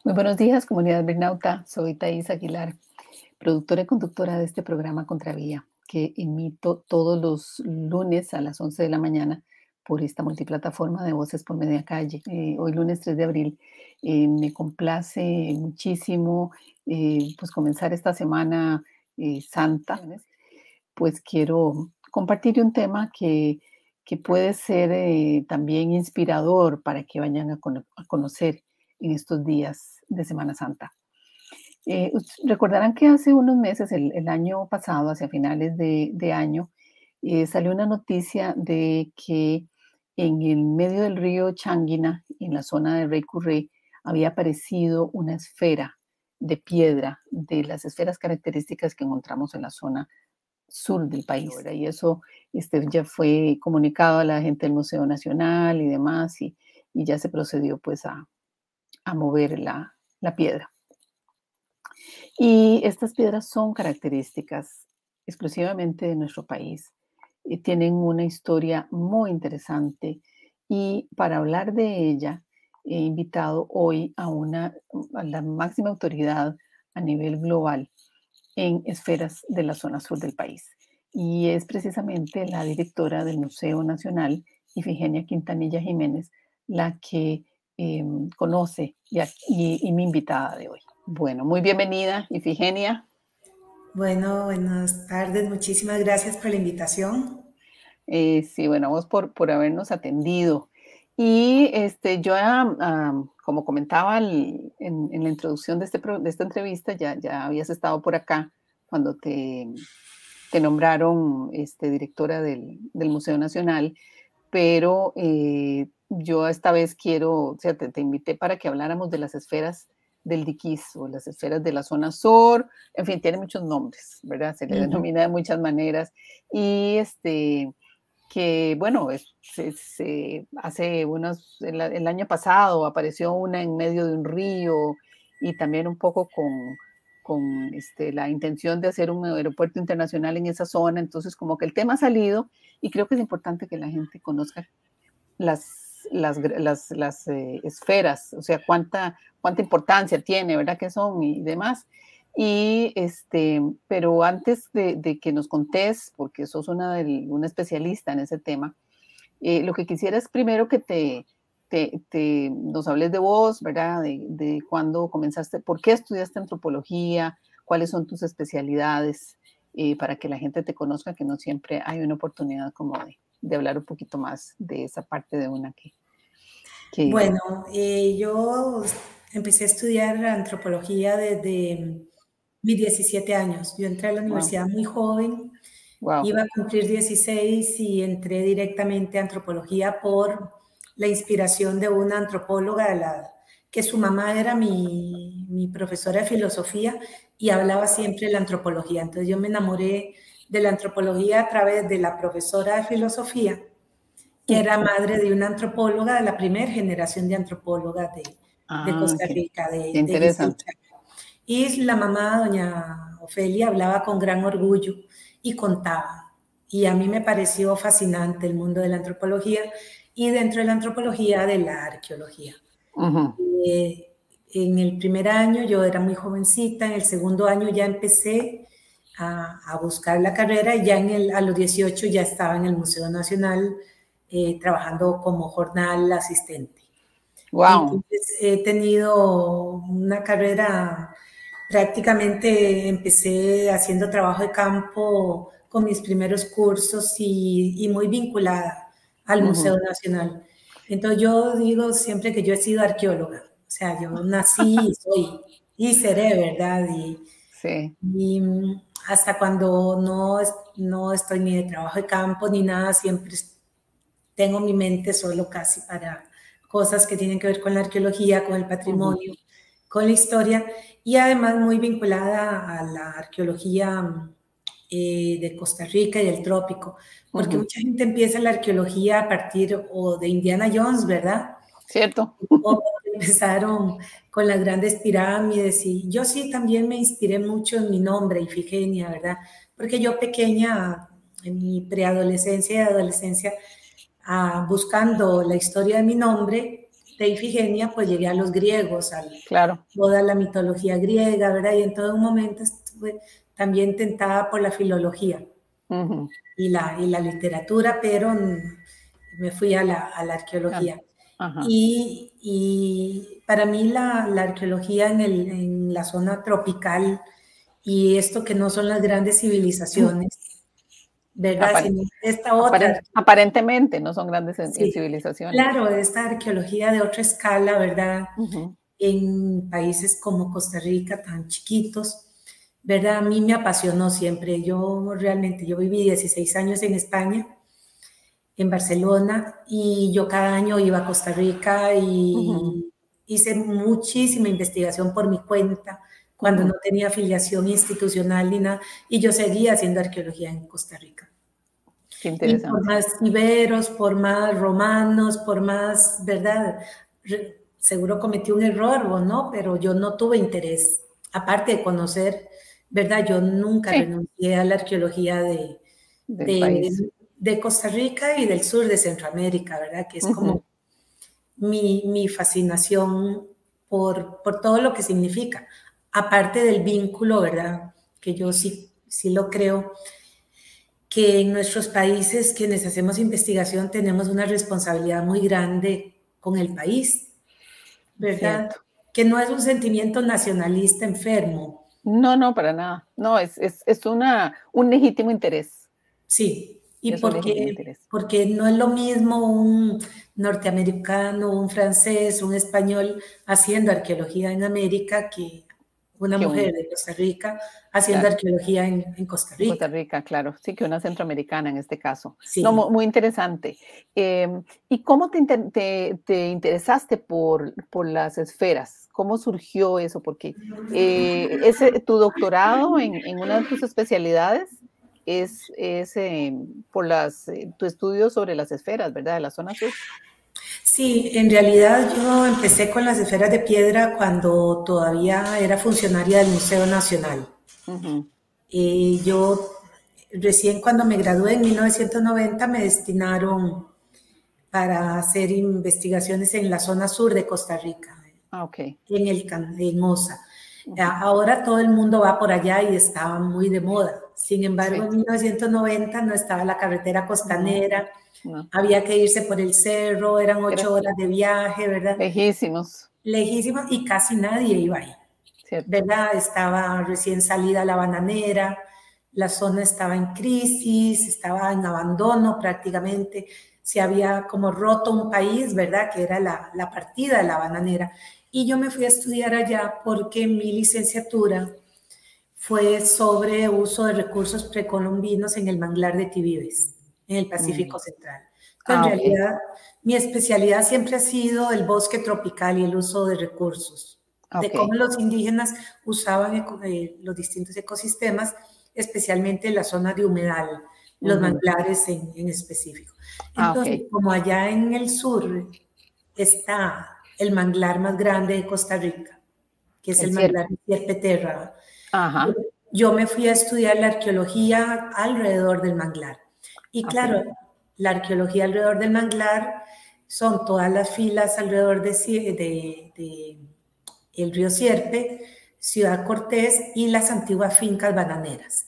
Muy buenos días, comunidad Bernauta. Soy Thais Aguilar, productora y conductora de este programa Contravía, que emito todos los lunes a las 11 de la mañana por esta multiplataforma de Voces por Media Calle. Hoy lunes 3 de abril. Me complace muchísimo pues comenzar esta semana santa, pues quiero compartir un tema que puede ser también inspirador para que vayan a conocer en estos días de Semana Santa. Recordarán que hace unos meses, el año pasado, hacia finales de año, salió una noticia de que en el medio del río Changuina, en la zona de Rey Curré, había aparecido una esfera de piedra, de las esferas características que encontramos en la zona sur del país, ¿verdad? Y eso ya fue comunicado a la gente del Museo Nacional y demás, y ya se procedió pues a mover la piedra. Y estas piedras son características exclusivamente de nuestro país. Tienen una historia muy interesante y para hablar de ella he invitado hoy a la máxima autoridad a nivel global en esferas de la zona sur del país. Y es precisamente la directora del Museo Nacional, Ifigenia Quintanilla Jiménez, la que conoce y mi invitada de hoy. Bueno, muy bienvenida, Ifigenia. Bueno, buenas tardes. Muchísimas gracias por la invitación. Sí, bueno, vos por habernos atendido. Y yo, como comentaba en la introducción de esta entrevista, ya habías estado por acá cuando te nombraron directora del Museo Nacional, pero yo esta vez quiero, o sea, te invité para que habláramos de las esferas del Diquís o las esferas de la zona sur, en fin, tiene muchos nombres, ¿verdad? Se le denomina de muchas maneras. Y que bueno, hace el año pasado apareció una en medio de un río y también un poco con la intención de hacer un aeropuerto internacional en esa zona, entonces como que el tema ha salido y creo que es importante que la gente conozca las esferas, o sea, cuánta importancia tiene, ¿verdad? Que son y demás. Y pero antes de que nos contés, porque sos una especialista en ese tema, lo que quisiera es primero que nos hables de vos, ¿verdad? De cuándo comenzaste, por qué estudiaste antropología, cuáles son tus especialidades, para que la gente te conozca, que no siempre hay una oportunidad como de hablar un poquito más de esa parte de una que Bueno, yo empecé a estudiar antropología desde mis 17 años. Yo entré a la wow, universidad muy joven, wow. iba a cumplir 16 y entré directamente a antropología por la inspiración de una antropóloga, que su mamá era mi profesora de filosofía y hablaba siempre de la antropología. Entonces yo me enamoré de la antropología a través de la profesora de filosofía, que era madre de una antropóloga, de la primera generación de antropólogas de Ah, Costa Rica, qué de Gisela. interesante. Y la mamá, doña Ofelia, hablaba con gran orgullo y contaba. Y a mí me pareció fascinante el mundo de la antropología y dentro de la antropología de la arqueología. Eh, en el primer año yo era muy jovencita, en el segundo año ya empecé a buscar la carrera y ya a los 18 ya estaba en el Museo Nacional trabajando como jornal asistente. Wow. Entonces he tenido una carrera, prácticamente empecé haciendo trabajo de campo con mis primeros cursos y muy vinculada al Museo Nacional. Entonces yo digo siempre que yo he sido arqueóloga, o sea, yo nací y soy y seré, ¿verdad? Sí. Y hasta cuando no estoy ni de trabajo de campo ni nada, siempre tengo mi mente solo casi para cosas que tienen que ver con la arqueología, con el patrimonio, con la historia y además muy vinculada a la arqueología de Costa Rica y del trópico, porque mucha gente empieza la arqueología a partir o de Indiana Jones, ¿verdad? Cierto. O empezaron con las grandes pirámides y yo sí también me inspiré mucho en mi nombre, Ifigenia, ¿verdad? Porque yo pequeña, en mi preadolescencia y adolescencia, buscando la historia de mi nombre, de Ifigenia, pues llegué a los griegos, a Claro. toda la mitología griega, ¿verdad? Y en todo un momento estuve también tentada por la filología y la literatura, pero me fui a la arqueología. Ajá. Y para mí la arqueología en la zona tropical y esto que no son las grandes civilizaciones, ¿verdad? Sino esta otra. Aparentemente no son grandes Sí, civilizaciones. claro, esta arqueología de otra escala, ¿verdad? En países como Costa Rica, tan chiquitos, ¿verdad? A mí me apasionó siempre. Yo viví 16 años en España, en Barcelona, y yo cada año iba a Costa Rica y hice muchísima investigación por mi cuenta cuando no tenía afiliación institucional ni nada, y yo seguía haciendo arqueología en Costa Rica. Qué interesante. Y por más iberos, por más romanos, por más, ¿verdad? Seguro cometí un error o no, pero yo no tuve interés. Aparte de conocer, ¿verdad? Yo nunca renuncié a la arqueología de Costa Rica y del sur de Centroamérica, ¿verdad? Que es como mi fascinación por todo lo que significa. Aparte del vínculo, ¿verdad? Que yo sí lo creo, que en nuestros países quienes hacemos investigación tenemos una responsabilidad muy grande con el país, ¿verdad? Cierto. Que no es un sentimiento nacionalista enfermo. No, no, para nada. No, es un legítimo interés. Sí, y Es un legítimo interés. porque no es lo mismo un norteamericano, un francés, un español haciendo arqueología en América que una mujer de Costa Rica haciendo arqueología en Costa Rica. Costa Rica, claro. Sí, que una centroamericana en este caso. Sí. No, muy interesante. ¿Y cómo te interesaste por las esferas? ¿Cómo surgió eso? Porque tu doctorado en una de tus especialidades es por tu estudio sobre las esferas, ¿verdad? De la zona sur. Sí, en realidad yo empecé con las esferas de piedra cuando todavía era funcionaria del Museo Nacional. Yo recién cuando me gradué en 1990 me destinaron para hacer investigaciones en la zona sur de Costa Rica, en Osa. Ahora todo el mundo va por allá y estaba muy de moda. Sin embargo, en 1990 no estaba la carretera costanera. Había que irse por el cerro, eran 8 horas de viaje, ¿verdad? Lejísimos. Lejísimos y casi nadie iba ahí, ¿verdad? Estaba recién salida la bananera, la zona estaba en crisis, estaba en abandono prácticamente, se había como roto un país, ¿verdad? Que era la partida de la bananera. Y yo me fui a estudiar allá porque mi licenciatura fue sobre uso de recursos precolombinos en el manglar de Tibibes, en el Pacífico Central. En realidad, mi especialidad siempre ha sido el bosque tropical y el uso de recursos, de cómo los indígenas usaban los distintos ecosistemas, especialmente en la zona de humedal, los manglares en específico. Entonces, como allá en el sur está el manglar más grande de Costa Rica, que es el manglar de Sierpe Terra, yo me fui a estudiar la arqueología alrededor del manglar. Y claro, la arqueología alrededor del manglar son todas las filas alrededor de el río Sierpe, Ciudad Cortés y las antiguas fincas bananeras.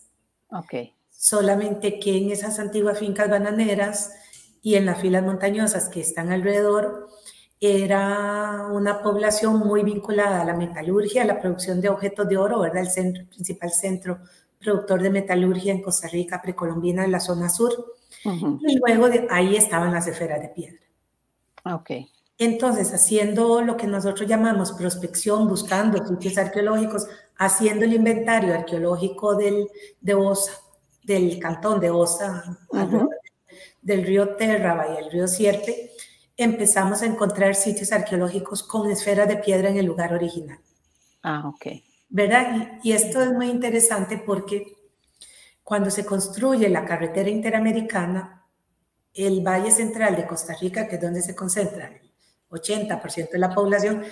Solamente que en esas antiguas fincas bananeras y en las filas montañosas que están alrededor, era una población muy vinculada a la metalurgia, a la producción de objetos de oro, ¿verdad? El principal centro productor de metalurgia en Costa Rica precolombina, en la zona sur. Y luego ahí estaban las esferas de piedra. Entonces, haciendo lo que nosotros llamamos prospección, buscando sitios arqueológicos, haciendo el inventario arqueológico de Osa, del cantón de Osa, del río Terraba y el río Sierpe, empezamos a encontrar sitios arqueológicos con esferas de piedra en el lugar original. ¿Verdad? Y esto es muy interesante porque cuando se construye la carretera interamericana, el Valle Central de Costa Rica, que es donde se concentra el 80% de la población,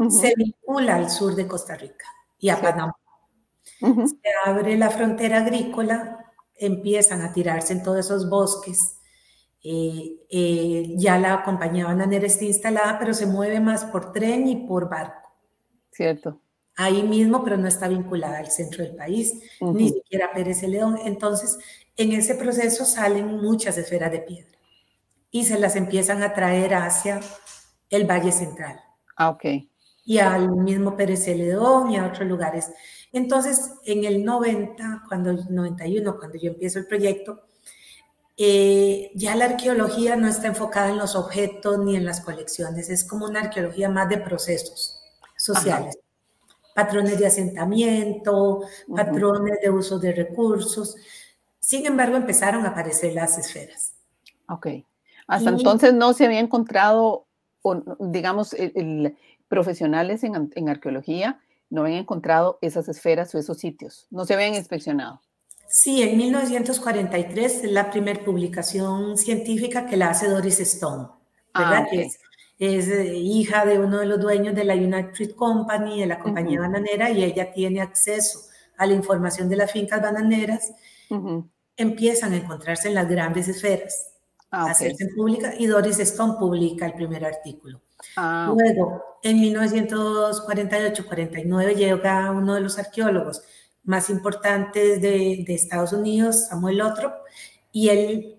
se vincula al sur de Costa Rica y a Panamá. Se abre la frontera agrícola, empiezan a tirarse en todos esos bosques Ya la compañía bananera está instalada, pero se mueve más por tren y por barco. Cierto. Ahí mismo, pero no está vinculada al centro del país, ni siquiera a Pérez Celedón. Entonces, en ese proceso salen muchas esferas de piedra y se las empiezan a traer hacia el Valle Central. Ah, ok. Y al mismo Pérez Celedón y a otros lugares. Entonces, en el 90, cuando el 91, cuando yo empiezo el proyecto, ya la arqueología no está enfocada en los objetos ni en las colecciones, es como una arqueología más de procesos Ajá. sociales, patrones de asentamiento, patrones de uso de recursos. Sin embargo, empezaron a aparecer las esferas. Ok. Hasta Y entonces no se había encontrado, o, digamos, profesionales en arqueología no habían encontrado esas esferas o esos sitios. No se habían inspeccionado. sí, en 1943 es la primera publicación científica que la hace Doris Stone, Ah, ¿verdad? ok. Que es hija de uno de los dueños de la United Fruit Company, de la compañía Ujú, bananera, y ella tiene acceso a la información de las fincas bananeras. ujú. Empiezan a encontrarse en las grandes esferas, Ah, a ok. hacerse pública, y Doris Stone publica el primer artículo. Ah, ok. Luego, en 1948-49 llega uno de los arqueólogos más importantes de Estados Unidos, Samuel Lothrop, y él,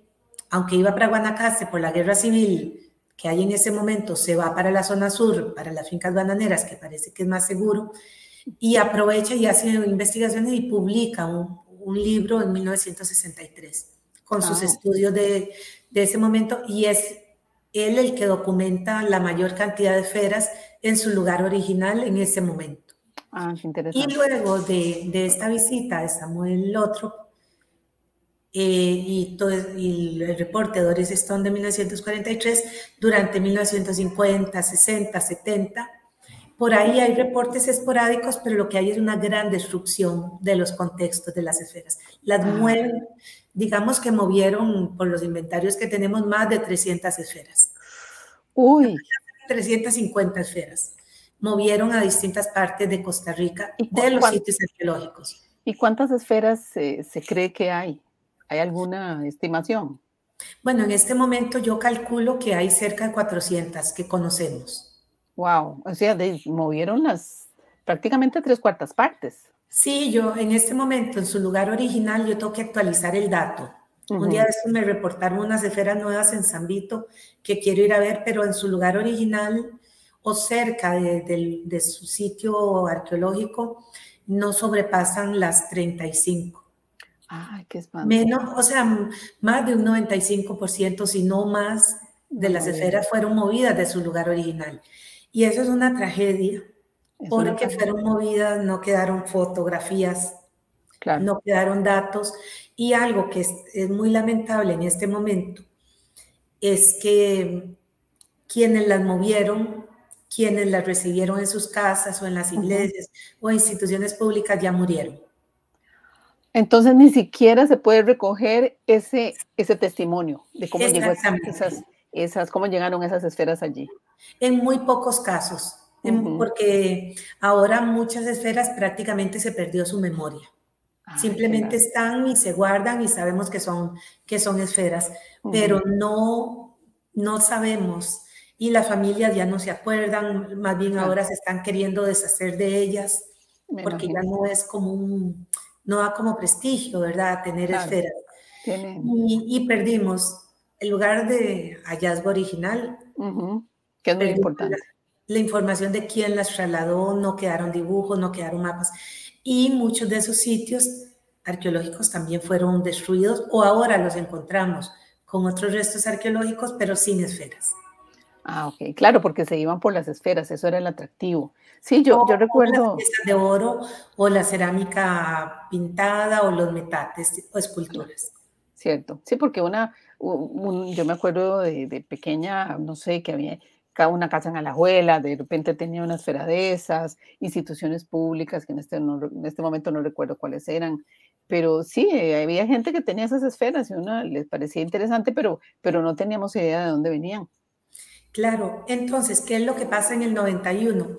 aunque iba para Guanacaste por la guerra civil que hay en ese momento, se va para la zona sur, para las fincas bananeras, que parece que es más seguro, y aprovecha y hace investigaciones y publica un libro en 1963 con sus Ah, estudios de ese momento, y es él el que documenta la mayor cantidad de esferas en su lugar original en ese momento. ah, qué Y interesante. luego de esta visita de Samuel Lothrop y el reporte de Doris Stone de 1943, durante 1950, 60, 70, por ahí hay reportes esporádicos, pero lo que hay es una gran destrucción de los contextos de las esferas. Las Ah, mueven, digamos que movieron por los inventarios que tenemos más de 300 esferas. uy, 350 esferas. Movieron a distintas partes de Costa Rica ¿y, de los sitios arqueológicos. y cuántas esferas se cree que hay? ¿Hay alguna estimación? Bueno, en este momento yo calculo que hay cerca de 400 que conocemos. Wow, o sea, movieron las prácticamente tres cuartas partes. Sí, yo en este momento en su lugar original yo tengo que actualizar el dato. Un día Ujú. de estos me reportaron unas esferas nuevas en San Vito que quiero ir a ver, pero en su lugar original o cerca de su sitio arqueológico no sobrepasan las 35. Ay, qué espanto. Menos, o sea, más de un 95%, si no más, de No las movieron. esferas fueron movidas de su lugar original. Y eso es una tragedia, Es una porque tragedia. fueron movidas, no quedaron fotografías, Claro. no quedaron datos. Y algo que es muy lamentable en este momento es que quienes las movieron, quienes las recibieron en sus casas o en las Ujú. iglesias o instituciones públicas ya murieron. Entonces ni siquiera se puede recoger ese testimonio de cómo llegó Exactamente. cómo llegaron esas esferas allí. En muy pocos casos, Ujú. porque ahora muchas esferas prácticamente se perdió su memoria. Ay, qué Simplemente lástima. están y se guardan y sabemos que son esferas, pero Ujú. no sabemos. Y las familias ya no se acuerdan, más bien Claro, ahora se están queriendo deshacer de ellas, me porque ya imagino. no es como no da como prestigio, ¿verdad? Tener Claro, esferas. tienen, Y perdimos el lugar de hallazgo original, ujú, que es muy perdimos importante. la información de quién las trasladó, no quedaron dibujos, no quedaron mapas. Y muchos de esos sitios arqueológicos también fueron destruidos o ahora los encontramos con otros restos arqueológicos, pero sin esferas. Ah, ok, claro, porque se iban por las esferas, eso era el atractivo. Sí, yo O las recuerdo, piezas de oro, o la cerámica pintada, o los metates, o claro, esculturas. cierto. Sí, porque yo me acuerdo de pequeña, no sé, que había cada una casa en Alajuela, de repente tenía una esfera de esas, instituciones públicas, que en este momento no recuerdo cuáles eran, pero sí, había gente que tenía esas esferas y una les parecía interesante, pero no teníamos idea de dónde venían. Claro, entonces, ¿qué es lo que pasa en el 91?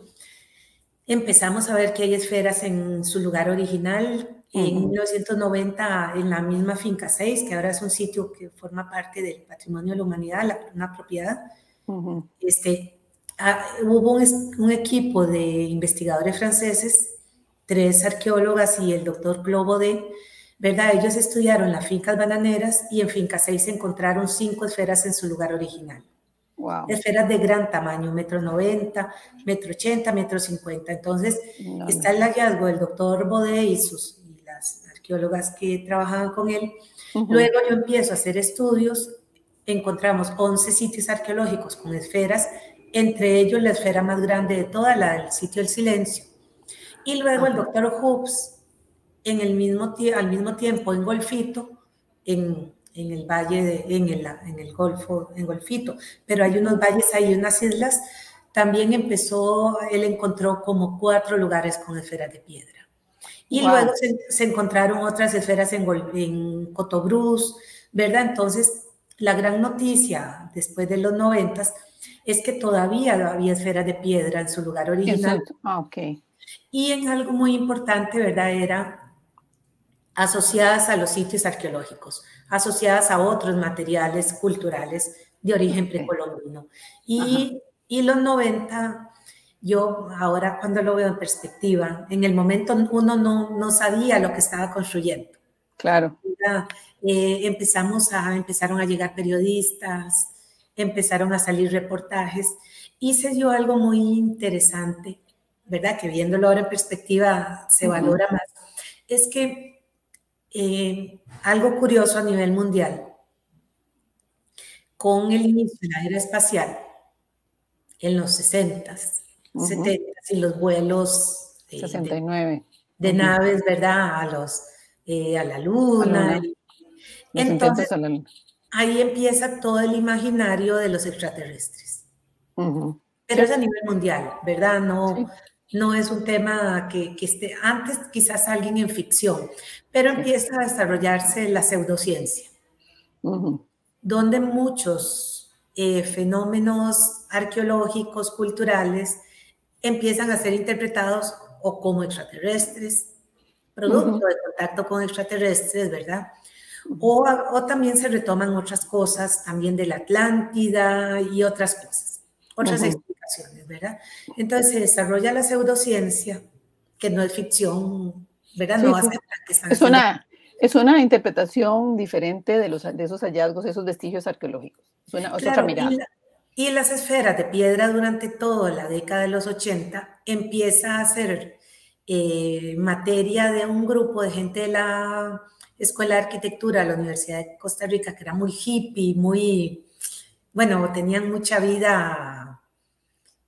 Empezamos a ver que hay esferas en su lugar original En 1990, en la misma Finca 6, que ahora es un sitio que forma parte del patrimonio de la humanidad, una propiedad, hubo un equipo de investigadores franceses, 3 arqueólogas y el doctor Claude Baudet, ¿verdad? Ellos estudiaron las fincas bananeras y en Finca 6 encontraron 5 esferas en su lugar original. Wow. Esferas de gran tamaño, 1,90 m, 1,80 m, 1,50 m. Entonces, está el hallazgo del doctor Baudet y las arqueólogas que trabajaban con él. Luego yo empiezo a hacer estudios, encontramos 11 sitios arqueológicos con esferas, entre ellos la esfera más grande de toda, la del sitio del Silencio. Y luego el doctor Hobbs, al mismo tiempo en Golfito, en el valle, en el Golfo, en Golfito, pero hay unos valles ahí, unas islas, también él encontró como 4 lugares con esferas de piedra. Y luego se encontraron otras esferas en Cotobruz, ¿verdad? Entonces, la gran noticia después de los 90 es que todavía había esferas de piedra en su lugar original. Y en algo muy importante, ¿verdad? Era asociadas a los sitios arqueológicos, asociadas a otros materiales culturales de origen precolombino. Y los 90, yo ahora cuando lo veo en perspectiva, en el momento uno no sabía lo que estaba construyendo. Claro. Empezaron a llegar periodistas, empezaron a salir reportajes y se dio algo muy interesante, ¿verdad? Que viéndolo ahora en perspectiva se valora más. Es que algo curioso a nivel mundial, con el inicio de la era espacial, en los 60s, 70s y los vuelos 69. de naves, ¿verdad? A la luna. Entonces, ahí empieza todo el imaginario de los extraterrestres. Pero es a nivel mundial, ¿verdad? No es un tema que esté antes, quizás alguien en ficción, pero empieza a desarrollarse la pseudociencia, donde muchos fenómenos arqueológicos, culturales, empiezan a ser interpretados o como extraterrestres, producto de contacto con extraterrestres, ¿verdad? O también se retoman otras cosas, también de la Atlántida y otras cosas, otras explicaciones, ¿verdad? Entonces se desarrolla la pseudociencia, que no es ficción, ¿verdad? No acepta que están es una interpretación diferente de esos hallazgos, esos vestigios arqueológicos. Es otra mirada. Y las esferas de piedra durante toda la década de los 80 empieza a ser materia de un grupo de gente de la Escuela de Arquitectura de la Universidad de Costa Rica, que era muy hippie, bueno, tenían mucha vida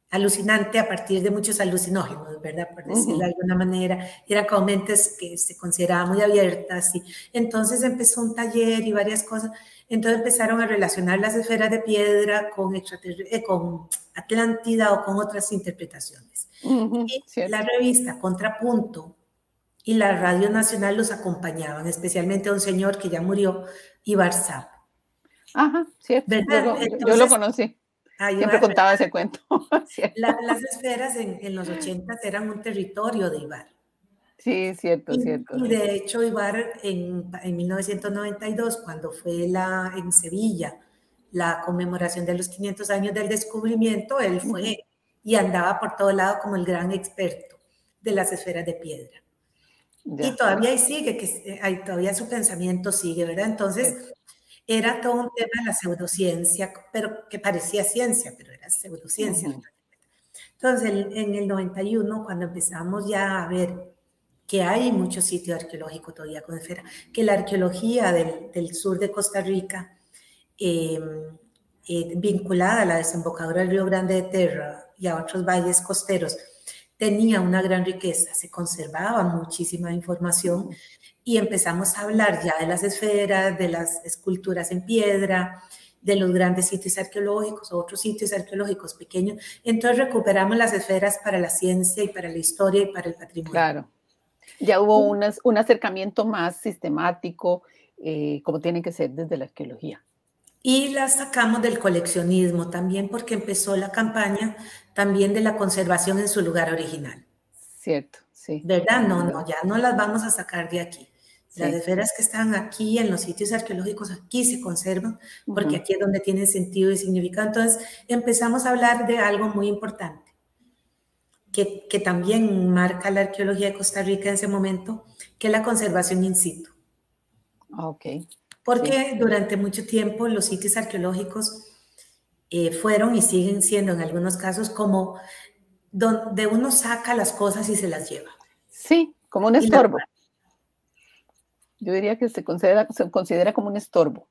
alucinante a partir de muchos alucinógenos, ¿verdad? Por decirlo de alguna manera. Eran como mentes que se consideraban muy abiertas. Y entonces empezó un taller y varias cosas. Entonces empezaron a relacionar las esferas de piedra con Atlántida o con otras interpretaciones. Y la revista Contrapunto y la Radio Nacional los acompañaban, especialmente a un señor que ya murió, Ibar Zap. Ajá, cierto. Yo lo conocí. Siempre contaba ese cuento. Las esferas en los 80 eran un territorio de Ibar. Sí, cierto. Y de hecho, Ibar en 1992, cuando fue en Sevilla la conmemoración de los 500 años del descubrimiento, él fue y andaba por todo lado como el gran experto de las esferas de piedra. Y todavía ahí sigue, todavía su pensamiento sigue, ¿verdad? Entonces, era todo un tema de la pseudociencia, pero que parecía ciencia, pero era pseudociencia. Entonces, en el 91, cuando empezamos ya a ver que hay muchos sitios arqueológicos todavía con esfera, que la arqueología del sur de Costa Rica, vinculada a la desembocadura del Río Grande de Terra y a otros valles costeros, tenía una gran riqueza, se conservaba muchísima información y empezamos a hablar ya de las esferas, de las esculturas en piedra, de los grandes sitios arqueológicos, otros sitios arqueológicos pequeños. Entonces recuperamos las esferas para la ciencia y para la historia y para el patrimonio. Claro. Ya hubo un acercamiento más sistemático, como tiene que ser desde la arqueología. Y las sacamos del coleccionismo también porque empezó la campaña también de la conservación en su lugar original. cierto, sí. ¿Verdad? No, ya no las vamos a sacar de aquí. Las Sí. esferas que están aquí en los sitios arqueológicos, aquí se conservan, porque Ujú. aquí es donde tienen sentido y significado. Entonces empezamos a hablar de algo muy importante, que también marca la arqueología de Costa Rica en ese momento, que es la conservación in situ. Ok, sí. Porque durante mucho tiempo los sitios arqueológicos fueron y siguen siendo en algunos casos como donde uno saca las cosas y se las lleva. Sí, como un Y las estorbo. Yo diría que se considera como un estorbo.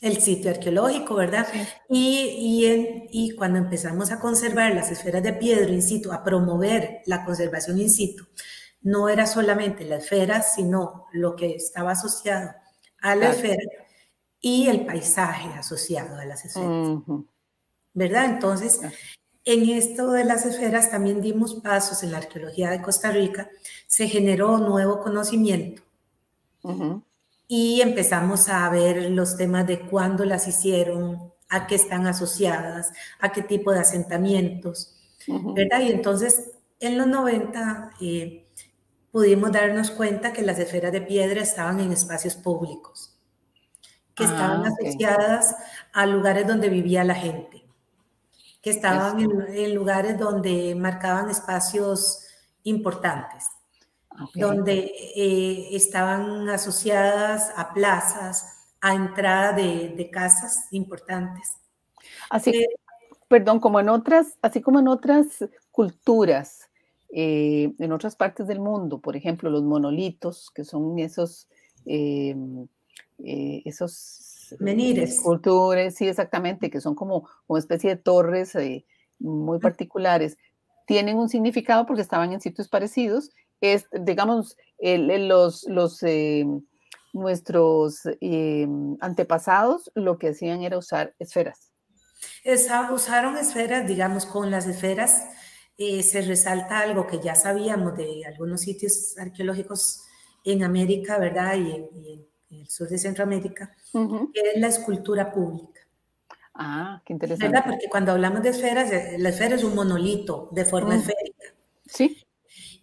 el sitio arqueológico, ¿verdad? Sí. Y cuando empezamos a conservar las esferas de piedra in situ, a promover la conservación in situ, no era solamente la esfera, sino lo que estaba asociado a la Claro. esfera y el paisaje asociado a las esferas, Ujú, ¿verdad? Entonces, claro. en esto de las esferas también dimos pasos en la arqueología de Costa Rica, se generó nuevo conocimiento Ujú. y empezamos a ver los temas de cuándo las hicieron, a qué están asociadas, a qué tipo de asentamientos, Ujú. ¿verdad? Y entonces en los 90 pudimos darnos cuenta que las esferas de piedra estaban en espacios públicos, que estaban Ah, ok. asociadas a lugares donde vivía la gente, que estaban Eso. en lugares donde marcaban espacios importantes, Ok. donde estaban asociadas a plazas, a entrada de casas importantes. Así, Eh, perdón, como en otras, así como en otras culturas, en otras partes del mundo, por ejemplo, los monolitos, que son eh, esos menires. esculturas, sí, exactamente, que son como una especie de torres muy particulares, tienen un significado porque estaban en sitios parecidos. Es, digamos, nuestros antepasados lo que hacían era usar esferas. Usaron esferas, digamos, con las esferas se resalta algo que ya sabíamos de algunos sitios arqueológicos en América, ¿verdad? En el sur de Centroamérica, Ujú. que es la escultura pública. Ah, qué ¿Verdad? interesante. Porque cuando hablamos de esferas, la esfera es un monolito de forma Mm, esférica. sí.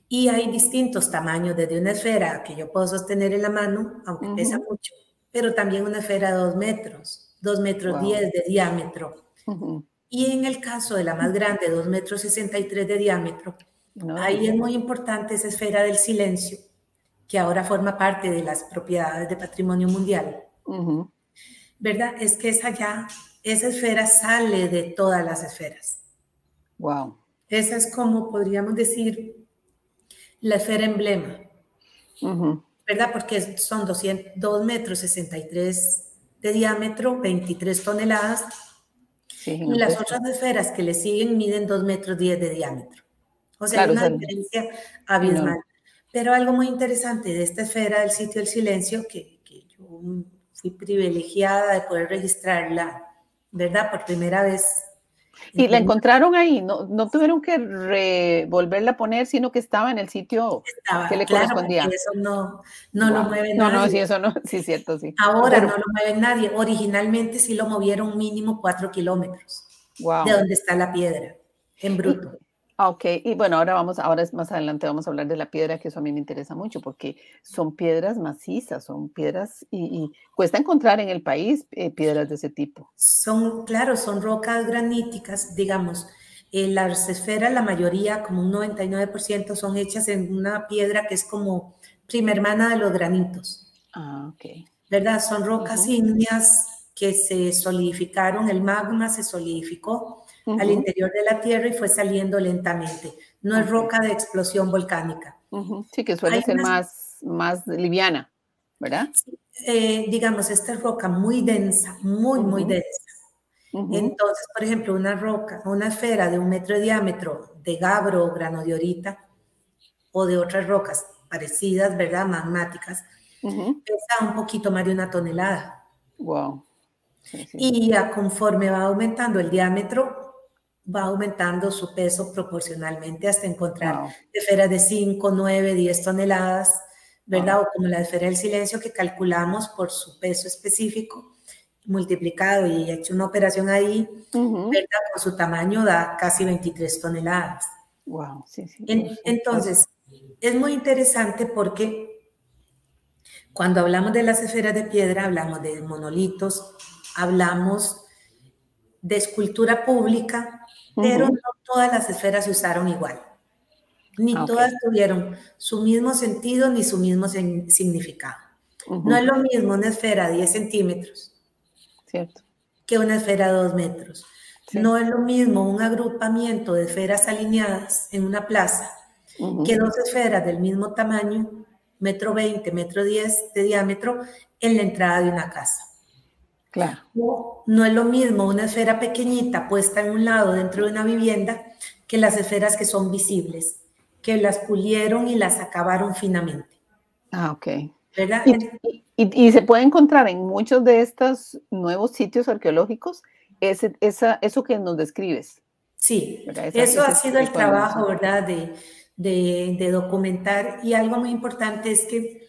Y hay distintos tamaños, desde una esfera que yo puedo sostener en la mano, aunque pesa Ujú. mucho, pero también una esfera de 2 metros, 2 metros Wow. 10 de diámetro. Ujú. Y en el caso de la más grande, 2 metros 63 de diámetro, ahí Enorme. es muy importante esa esfera del silencio, que ahora forma parte de las propiedades de patrimonio mundial. Ujú. ¿Verdad? Es que esa esfera sale de todas las esferas. Wow. Esa es como podríamos decir la esfera emblema, Ujú. ¿verdad? Porque son 2 metros 63 de diámetro, 23 toneladas, Sí, y las gigantesco. otras esferas que le siguen miden 2 metros 10 de diámetro. O sea, hay Claro, o una sea, diferencia abismal. enorme. Pero algo muy interesante de esta esfera del sitio del silencio, que yo fui privilegiada de poder registrarla, ¿verdad? Por primera vez en Y la términos encontraron ahí, no, no tuvieron que volverla a poner, sino que estaba en el sitio que estaba, le claro, porque correspondía. eso no lo Wow. mueve No, no, nadie. sí, eso no, sí, cierto, sí. Ahora no Pero, lo mueve nadie. Originalmente sí lo movieron mínimo 4 kilómetros de wow. donde está la piedra, en Y, bruto. ok, y bueno, ahora es más adelante vamos a hablar de la piedra, que eso a mí me interesa mucho, porque son piedras macizas, son piedras, y cuesta encontrar en el país piedras de ese tipo. Son, claro, son rocas graníticas, digamos. Las esferas, la mayoría, como un 99%, son hechas en una piedra que es como prima hermana de los granitos, Ah, ok. ¿verdad? Son rocas Ujú, ígneas que se solidificaron, el magma se solidificó al ujú, interior de la tierra y fue saliendo lentamente. No es ok. roca de explosión volcánica. Ujú. Sí, que suele Hay ser unas, más liviana, ¿verdad? digamos, esta es roca muy densa, muy, muy Ujú, densa. ujú, Entonces, por ejemplo, una roca, una esfera de 1 metro de diámetro de gabro o granodiorita o de otras rocas parecidas, ¿verdad? Magmáticas, ujú. pesa un poquito más de 1 tonelada. Wow. Sí, sí. Y conforme va aumentando el diámetro, va aumentando su peso proporcionalmente hasta encontrar Wow, esferas de 5, 9, 10 toneladas, ¿verdad? wow. O como la esfera del silencio que calculamos por su peso específico, multiplicado y hecho una operación ahí, Ujú. ¿verdad? Con su tamaño da casi 23 toneladas. Wow, sí, sí. Entonces, es muy interesante porque cuando hablamos de las esferas de piedra, hablamos de monolitos, hablamos de escultura pública, pero no todas las esferas se usaron igual. Ni todas tuvieron su mismo sentido ni su mismo significado. No es lo mismo una esfera de 10 centímetros cierto, que una esfera de 2 metros. sí. No es lo mismo un agrupamiento de esferas alineadas en una plaza que dos esferas del mismo tamaño, 1,20 m, 1,10 m de diámetro, en la entrada de una casa. Claro. No es lo mismo una esfera pequeñita puesta en un lado dentro de una vivienda que las esferas que son visibles, que las pulieron y las acabaron finamente. Ah, ok. ¿Verdad? Y se puede encontrar en muchos de estos nuevos sitios arqueológicos eso que nos describes. Sí, eso ha sido el trabajo, ¿verdad? De documentar. Y algo muy importante es que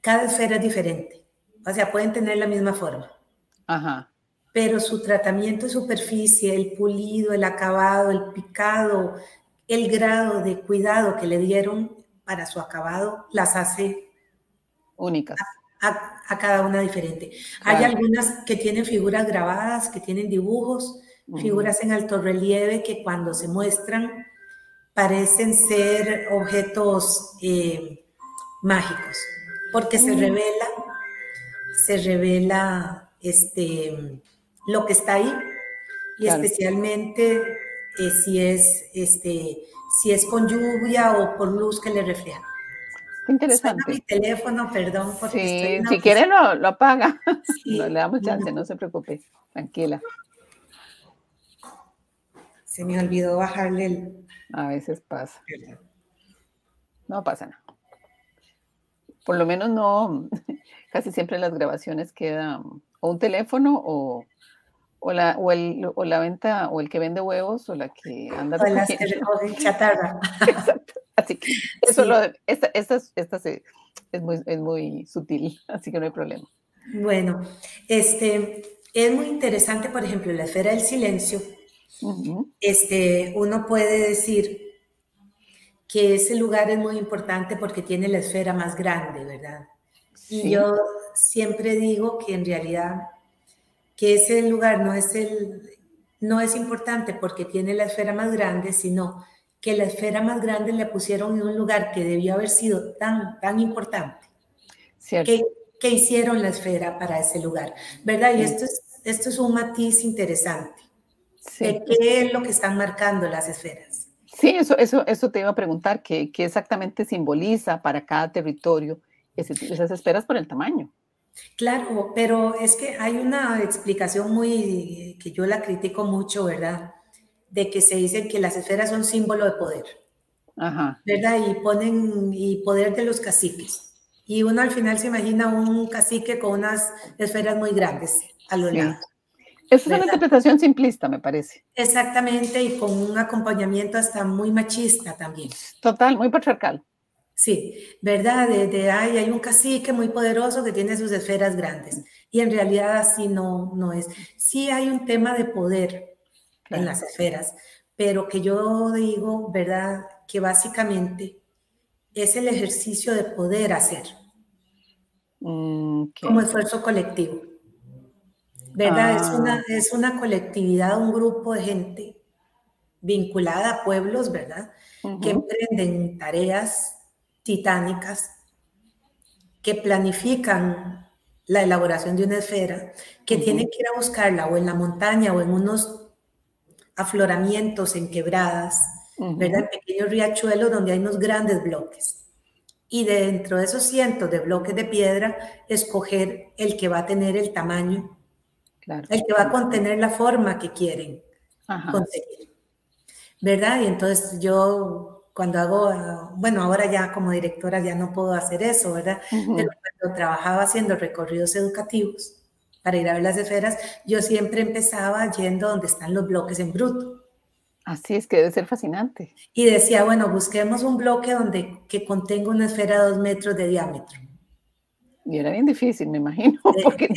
cada esfera es diferente. O sea, pueden tener la misma forma. Ajá. Pero su tratamiento de superficie, el pulido, el acabado, el picado, el grado de cuidado que le dieron para su acabado, las hace únicas. A cada una diferente. Claro. Hay algunas que tienen figuras grabadas, que tienen dibujos, figuras en alto relieve que cuando se muestran parecen ser objetos mágicos, porque se revela lo que está ahí, y claro. Especialmente si es con lluvia o por luz que le refleja. Interesante. Suena mi teléfono, perdón, porque sí, estoy en la si quiere lo apaga. Sí. No le damos chance, no se preocupe, tranquila. Se me olvidó bajarle el... A veces pasa. No pasa nada. Por lo menos no, casi siempre las grabaciones quedan o un teléfono o la venta, o el que vende huevos, o la que anda o las que recogen chatarra. Exacto. Así que eso sí. esta es muy sutil, así que no hay problema. Bueno, es muy interesante, por ejemplo, la esfera del silencio. Uno puede decir que ese lugar es muy importante porque tiene la esfera más grande, ¿verdad? Sí. Y yo siempre digo que en realidad que ese lugar no es importante porque tiene la esfera más grande, sino que la esfera más grande le pusieron en un lugar que debió haber sido tan importante. Cierto. Que hicieron la esfera para ese lugar, ¿verdad? Y esto es un matiz interesante. Sí. De qué es lo que están marcando las esferas. Sí, eso te iba a preguntar, ¿qué exactamente simboliza para cada territorio esas esferas por el tamaño? Claro, pero es que hay una explicación que yo la critico mucho, ¿verdad? De que se dice que las esferas son símbolo de poder. Ajá. ¿Verdad? Y poder de los caciques. Y uno al final se imagina un cacique con unas esferas muy grandes a los lados. Esa es una interpretación simplista, me parece. Exactamente, y con un acompañamiento hasta muy machista también. Total, muy patriarcal. Sí, ¿verdad? Hay un cacique muy poderoso que tiene sus esferas grandes. Y en realidad así no es. Sí hay un tema de poder en las esferas, pero que yo digo, ¿verdad? Que básicamente es el ejercicio de poder hacer como esfuerzo colectivo, ¿verdad? Es una colectividad, un grupo de gente vinculada a pueblos, ¿verdad? Que emprenden tareas titánicas, que planifican la elaboración de una esfera, que tienen que ir a buscarla o en la montaña o en unos afloramientos en quebradas, ¿verdad? En pequeños riachuelos donde hay unos grandes bloques. Y dentro de esos cientos de bloques de piedra, escoger el que va a tener el tamaño, el que va a contener la forma que quieren conseguir, ¿verdad? Y entonces yo cuando hago, bueno, ahora ya como directora ya no puedo hacer eso, ¿verdad? Pero cuando trabajaba haciendo recorridos educativos para ir a ver las esferas, yo siempre empezaba yendo donde están los bloques en bruto. Así es, que debe ser fascinante. Y decía, bueno, busquemos un bloque que contenga una esfera de 2 metros de diámetro. Y era bien difícil, me imagino, porque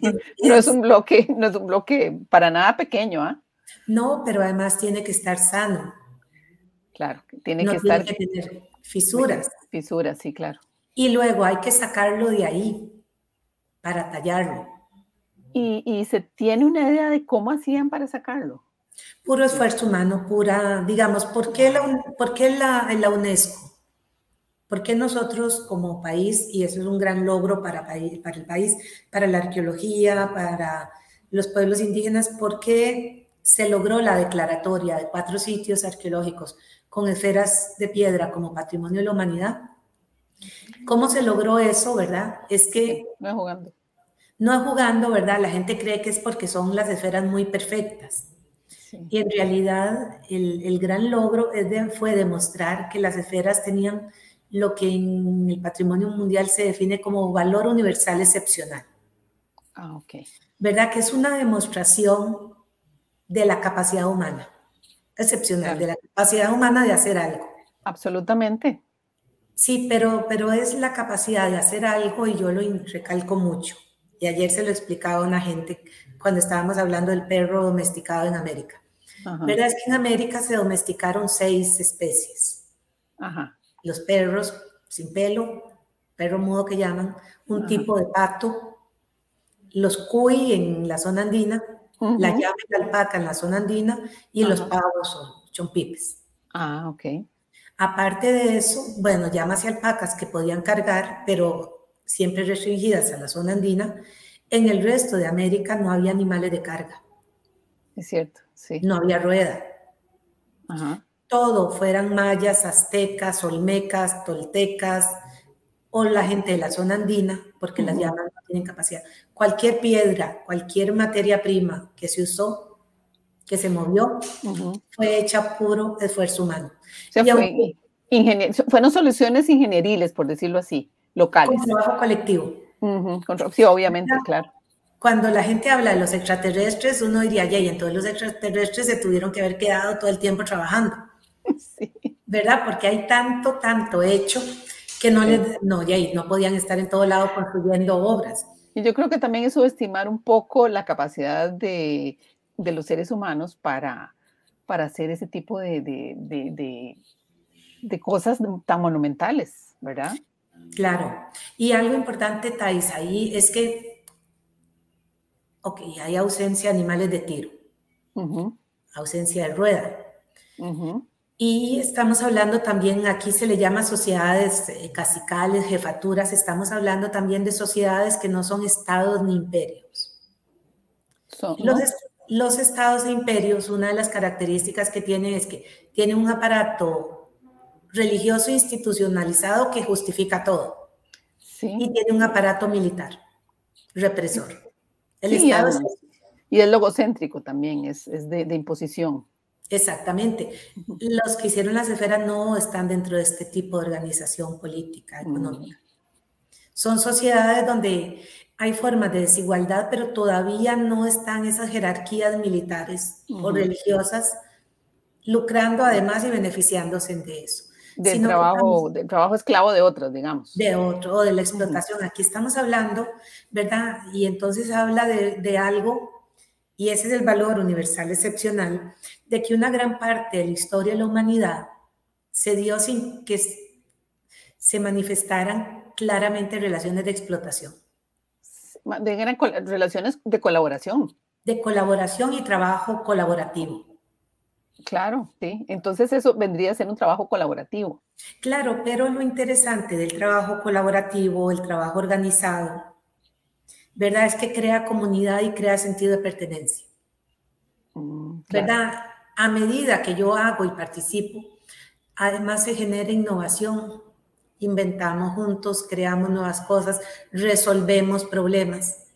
no es un bloque para nada pequeño, ¿ah? No, pero además tiene que estar sano. claro. Tiene que No tiene estar que tener fisuras. fisuras, sí, claro. Y luego hay que sacarlo de ahí para tallarlo. ¿Y se tiene una idea de cómo hacían para sacarlo? Puro Sí. esfuerzo humano, pura, digamos, ¿por qué la UNESCO? ¿Por qué nosotros como país, y eso es un gran logro para el país, para la arqueología, para los pueblos indígenas, por qué se logró la declaratoria de 4 sitios arqueológicos con esferas de piedra como patrimonio de la humanidad? ¿Cómo se logró eso, verdad? Es Sí, que no es jugando. no es jugando, ¿verdad? La gente cree que es porque son las esferas muy perfectas. Sí. Y en realidad el gran logro fue demostrar que las esferas tenían lo que en el patrimonio mundial se define como valor universal excepcional. Ah, ok. ¿Verdad? Que es una demostración de la capacidad humana, excepcional, Claro, de la capacidad humana de hacer algo. absolutamente. Sí, pero es la capacidad de hacer algo y yo lo recalco mucho. Y ayer se lo explicaba a una gente cuando estábamos hablando del perro domesticado en América. Ajá, ¿Verdad? Es que en América se domesticaron 6 especies. ajá, Los perros sin pelo, perro mudo que llaman, un ajá. tipo de pato, los cuy en la zona andina, la Ujú, llama y la alpaca en la zona andina y los ajá. pavos o chompipes. Ah, ok. Aparte de eso, bueno, llamas y alpacas que podían cargar, pero siempre restringidas a la zona andina, en el resto de América no había animales de carga, Es cierto, sí. no había rueda. Ajá. Todo, fueran mayas, aztecas, olmecas, toltecas o la gente de la zona andina, porque las Ujú, llamas no tienen capacidad. Cualquier piedra, cualquier materia prima que se usó, que se movió, ujú. O fue hecha puro esfuerzo humano. sea, Y aunque fueron soluciones ingenieriles, por decirlo así, con locales. trabajo colectivo, Ujú, sí, obviamente, claro. cuando la gente habla de los extraterrestres, uno diría, y entonces los extraterrestres se tuvieron que haber quedado todo el tiempo trabajando, Sí, ¿verdad? Porque hay tanto, tanto hecho que no sí. les, no, no podían estar en todo lado construyendo obras. Y yo creo que también es subestimar un poco la capacidad de los seres humanos para hacer ese tipo de cosas tan monumentales, ¿verdad? Claro. Y algo importante, Thais, ahí es que, ok, hay ausencia de animales de tiro, Ujú, ausencia de rueda. ujú. Y estamos hablando también, aquí se le llama sociedades cacicales, jefaturas, estamos hablando también de sociedades que no son estados ni imperios. Los, ¿No? los estados e imperios, una de las características que tienen es que tienen un aparato religioso institucionalizado que justifica todo Sí, y tiene un aparato militar represor. El sí, Estado es y es logocéntrico también, es de imposición. exactamente. Ujú, Los que hicieron las esferas no están dentro de este tipo de organización política, mm, económica. Son sociedades donde hay formas de desigualdad, pero todavía no están esas jerarquías militares o ujú. religiosas lucrando además y beneficiándose de eso, sino que estamos Del trabajo esclavo de otros, digamos. de otro o de la Ujú, explotación. Aquí estamos hablando, ¿verdad? Y entonces habla de algo, y ese es el valor universal excepcional, de que una gran parte de la historia de la humanidad se dio sin que se manifestaran claramente relaciones de explotación, eran relaciones de colaboración, de colaboración y trabajo colaborativo. claro, sí. Entonces eso vendría a ser un trabajo colaborativo. Claro, pero lo interesante del trabajo colaborativo, el trabajo organizado, ¿verdad? Es que crea comunidad y crea sentido de pertenencia, Claro. ¿verdad? A medida que yo hago y participo, además se genera innovación, inventamos juntos, creamos nuevas cosas, resolvemos problemas,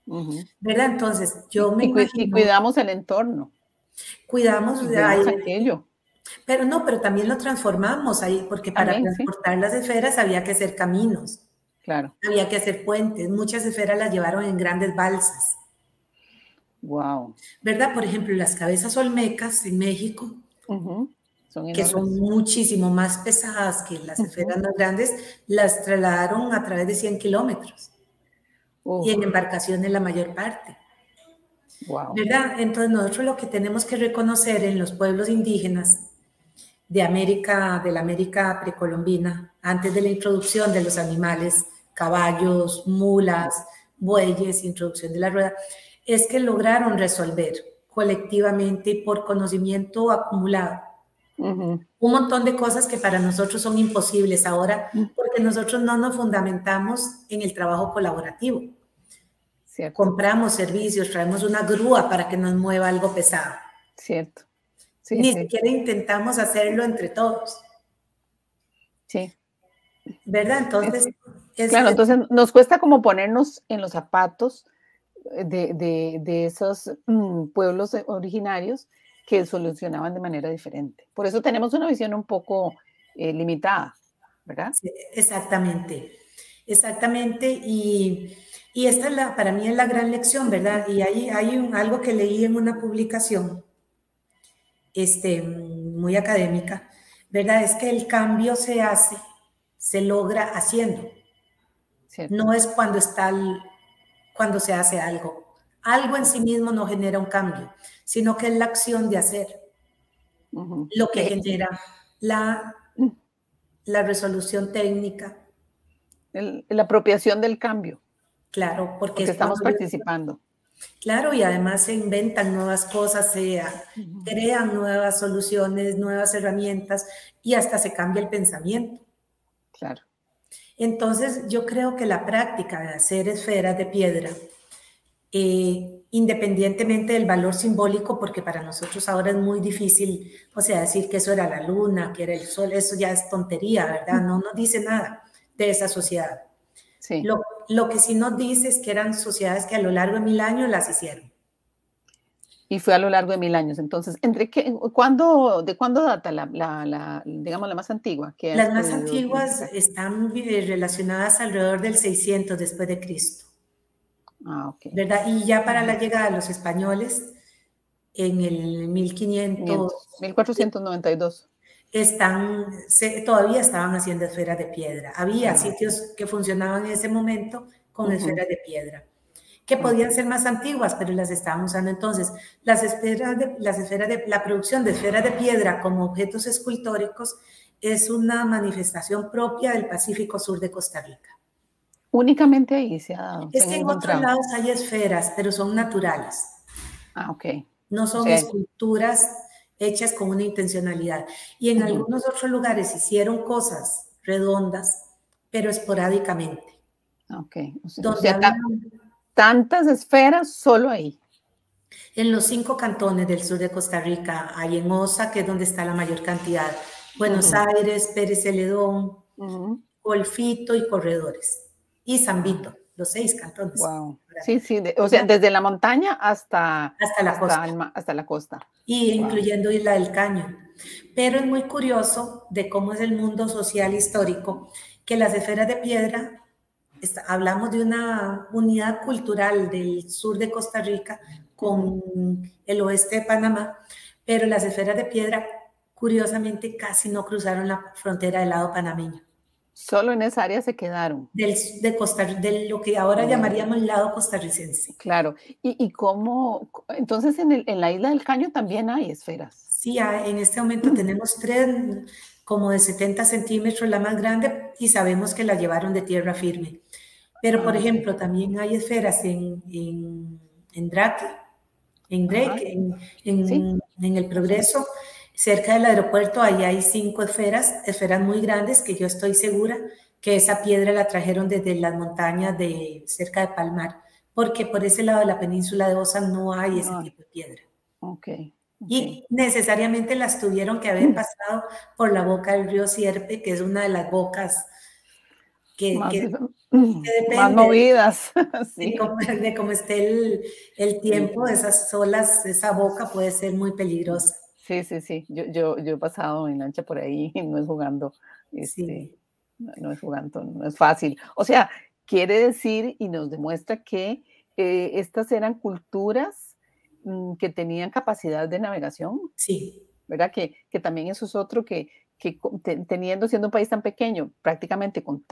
Ujú. ¿verdad? Entonces, yo me Y imagino, cuidamos el entorno, cuidamos y de ahí, cuidamos aquello. pero no, pero también lo transformamos ahí, porque para También, sí, transportar las esferas había que hacer caminos, claro. había que hacer puentes, muchas esferas las llevaron en grandes balsas, Wow. ¿verdad? Por ejemplo, las cabezas olmecas en México, Son que son enormes. muchísimo más pesadas que las Ujú. esferas más grandes, las trasladaron a través de 100 kilómetros y en Uf, embarcaciones la mayor parte, wow. ¿verdad? Entonces nosotros lo que tenemos que reconocer en los pueblos indígenas de la América precolombina, antes de la introducción de los animales, caballos, mulas, bueyes, introducción de la rueda, es que lograron resolver colectivamente y por conocimiento acumulado un montón de cosas que para nosotros son imposibles ahora, porque nosotros no nos fundamentamos en el trabajo colaborativo. Cierto. Compramos servicios, traemos una grúa para que nos mueva algo pesado. Cierto. Sí, Ni sí. siquiera intentamos hacerlo entre todos. Sí. ¿Verdad? Entonces, claro, entonces nos cuesta como ponernos en los zapatos de esos pueblos originarios que solucionaban de manera diferente. Por eso tenemos una visión un poco limitada, ¿verdad? Sí, exactamente, exactamente. Y esta es para mí es la gran lección, ¿verdad? Y hay algo que leí en una publicación muy académica, ¿verdad? Es que el cambio se logra haciendo. Cierto. No es cuando se hace algo. Algo en sí mismo no genera un cambio, sino que es la acción de hacer lo que genera la resolución técnica. La apropiación del cambio. Claro, porque estamos participando. Claro, y además se inventan nuevas cosas, se crean nuevas soluciones, nuevas herramientas y hasta se cambia el pensamiento. Claro. Entonces, yo creo que la práctica de hacer esferas de piedra, independientemente del valor simbólico, porque para nosotros ahora es muy difícil, o sea, decir que eso era la luna, que era el sol, eso ya es tontería, ¿verdad? No nos dice nada de esa sociedad. Sí. Lo que sí nos dice es que eran sociedades que a lo largo de 1000 años las hicieron. Y fue a lo largo de 1000 años. Entonces, ¿de cuándo data digamos, la más antigua? Las más antiguas están relacionadas alrededor del 600 después de Cristo. Ah, ok. ¿Verdad? Y ya para la llegada de los españoles, en el 1492. Todavía estaban haciendo esferas de piedra. Había sitios que funcionaban en ese momento con esferas de piedra, que podían ser más antiguas, pero las estaban usando. Entonces, la producción de esferas de piedra como objetos escultóricos es una manifestación propia del Pacífico Sur de Costa Rica. Únicamente ahí se ha dado. Es que en otros lados hay esferas, pero son naturales. Ah, ok. No son esculturas hechas con una intencionalidad. Y en algunos otros lugares hicieron cosas redondas, pero esporádicamente. Ok. O sea, tantas esferas solo ahí. En los 5 cantones del sur de Costa Rica hay en Osa, que es donde está la mayor cantidad, Buenos Aires, Pérez Celedón, Golfito y Corredores, y San Vito, los 6 cantones. Wow. Sí, sí, o sea, desde la montaña hasta la costa. Y incluyendo Isla del Caño. Pero es muy curioso de cómo es el mundo social histórico, que las esferas de piedra, hablamos de una unidad cultural del sur de Costa Rica con el oeste de Panamá, pero las esferas de piedra, curiosamente, casi no cruzaron la frontera del lado panameño. Solo en esa área se quedaron. De lo que ahora llamaríamos el lado costarricense. Claro. ¿Y cómo? Entonces, en la Isla del Caño también hay esferas. Sí, en este momento tenemos 3 como de 70 centímetros, la más grande, y sabemos que la llevaron de tierra firme. Pero, por ejemplo, también hay esferas en Drake, en el Progreso, cerca del aeropuerto, ahí hay 5 esferas muy grandes que yo estoy segura que esa piedra la trajeron desde las montañas cerca de Palmar, porque por ese lado de la península de Osa no hay ese tipo de piedra. Okay. Y necesariamente las tuvieron que haber pasado por la boca del río Sierpe, que es una de las bocas que depende más movidas. Sí. de cómo esté el tiempo, esas olas, esa boca puede ser muy peligrosa. Sí, sí, sí. Yo he pasado en lancha por ahí y no es jugando. Sí. No es jugando, no es fácil. O sea, quiere decir y nos demuestra que estas eran culturas que tenían capacidad de navegación. Sí. ¿Verdad? Que también eso es otro que siendo un país tan pequeño, prácticamente con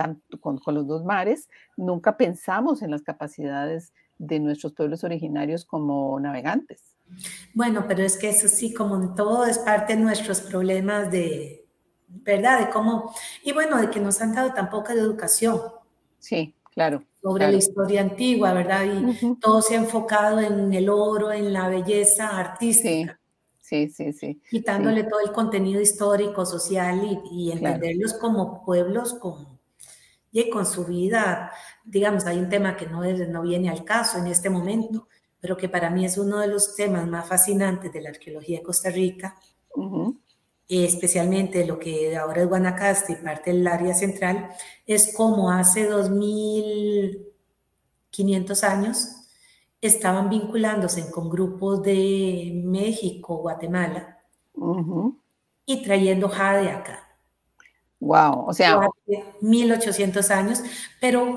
los 2 mares, nunca pensamos en las capacidades de nuestros pueblos originarios como navegantes. Bueno, pero es que eso sí, como en todo, es parte de nuestros problemas de, ¿verdad? De cómo, y bueno, de que nos han dado tan poca educación Sí, claro, sobre la claro. historia antigua, ¿verdad? Y Ujú. todo se ha enfocado en el oro, en la belleza Sí, artística, sí, sí, sí, sí, quitándole todo el contenido histórico, social y claro. entenderlos como pueblos con su vida. Digamos, hay un tema que no viene al caso en este momento, pero que para mí es uno de los temas más fascinantes de la arqueología de Costa Rica, Ujú, especialmente lo que ahora es Guanacaste y parte del área central, es como hace 2500 años estaban vinculándose con grupos de México, Guatemala, ujú. y trayendo jade acá. Wow, o O sea, hace 1800 años,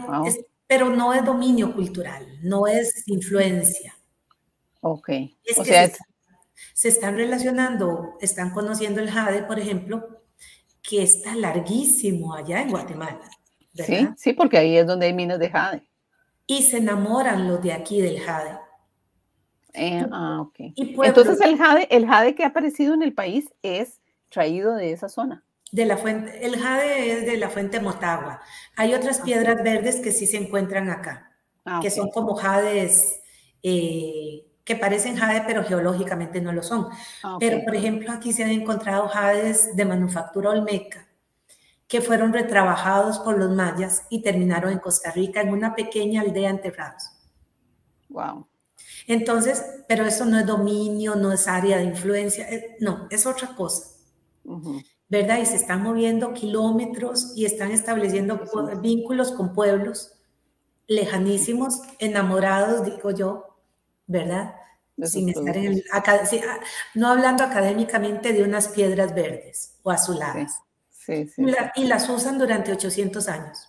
wow, pero no es dominio cultural, no es influencia. ok. Es O que sea, se están relacionando, están conociendo el jade, por ejemplo, que está larguísimo allá en Guatemala, ¿verdad? sí, sí, porque ahí es donde hay minas de jade. Y se enamoran los de aquí del jade. Ok. Y pueblos Entonces el jade que ha aparecido en el país es traído de esa zona. de la fuente, el jade es de la fuente Motagua. Hay otras Ok. piedras verdes que sí se encuentran acá, Ah, que son ok. como jades que parecen jade, pero geológicamente no lo son. Ah, ok. Pero, por ejemplo, aquí se han encontrado jades de manufactura olmeca que fueron retrabajados por los mayas y terminaron en Costa Rica en una pequeña aldea enterrados. Wow. Entonces, pero eso no es dominio, no es área de influencia, no, es otra cosa. ¿Verdad? Y se están moviendo kilómetros y están estableciendo Muchísimo. vínculos con pueblos lejanísimos, enamorados, digo yo, ¿verdad? De sus Sin estar en el, productos. no hablando académicamente de unas piedras verdes o Sí, azuladas. sí, sí, sí. Y las usan durante 800 años.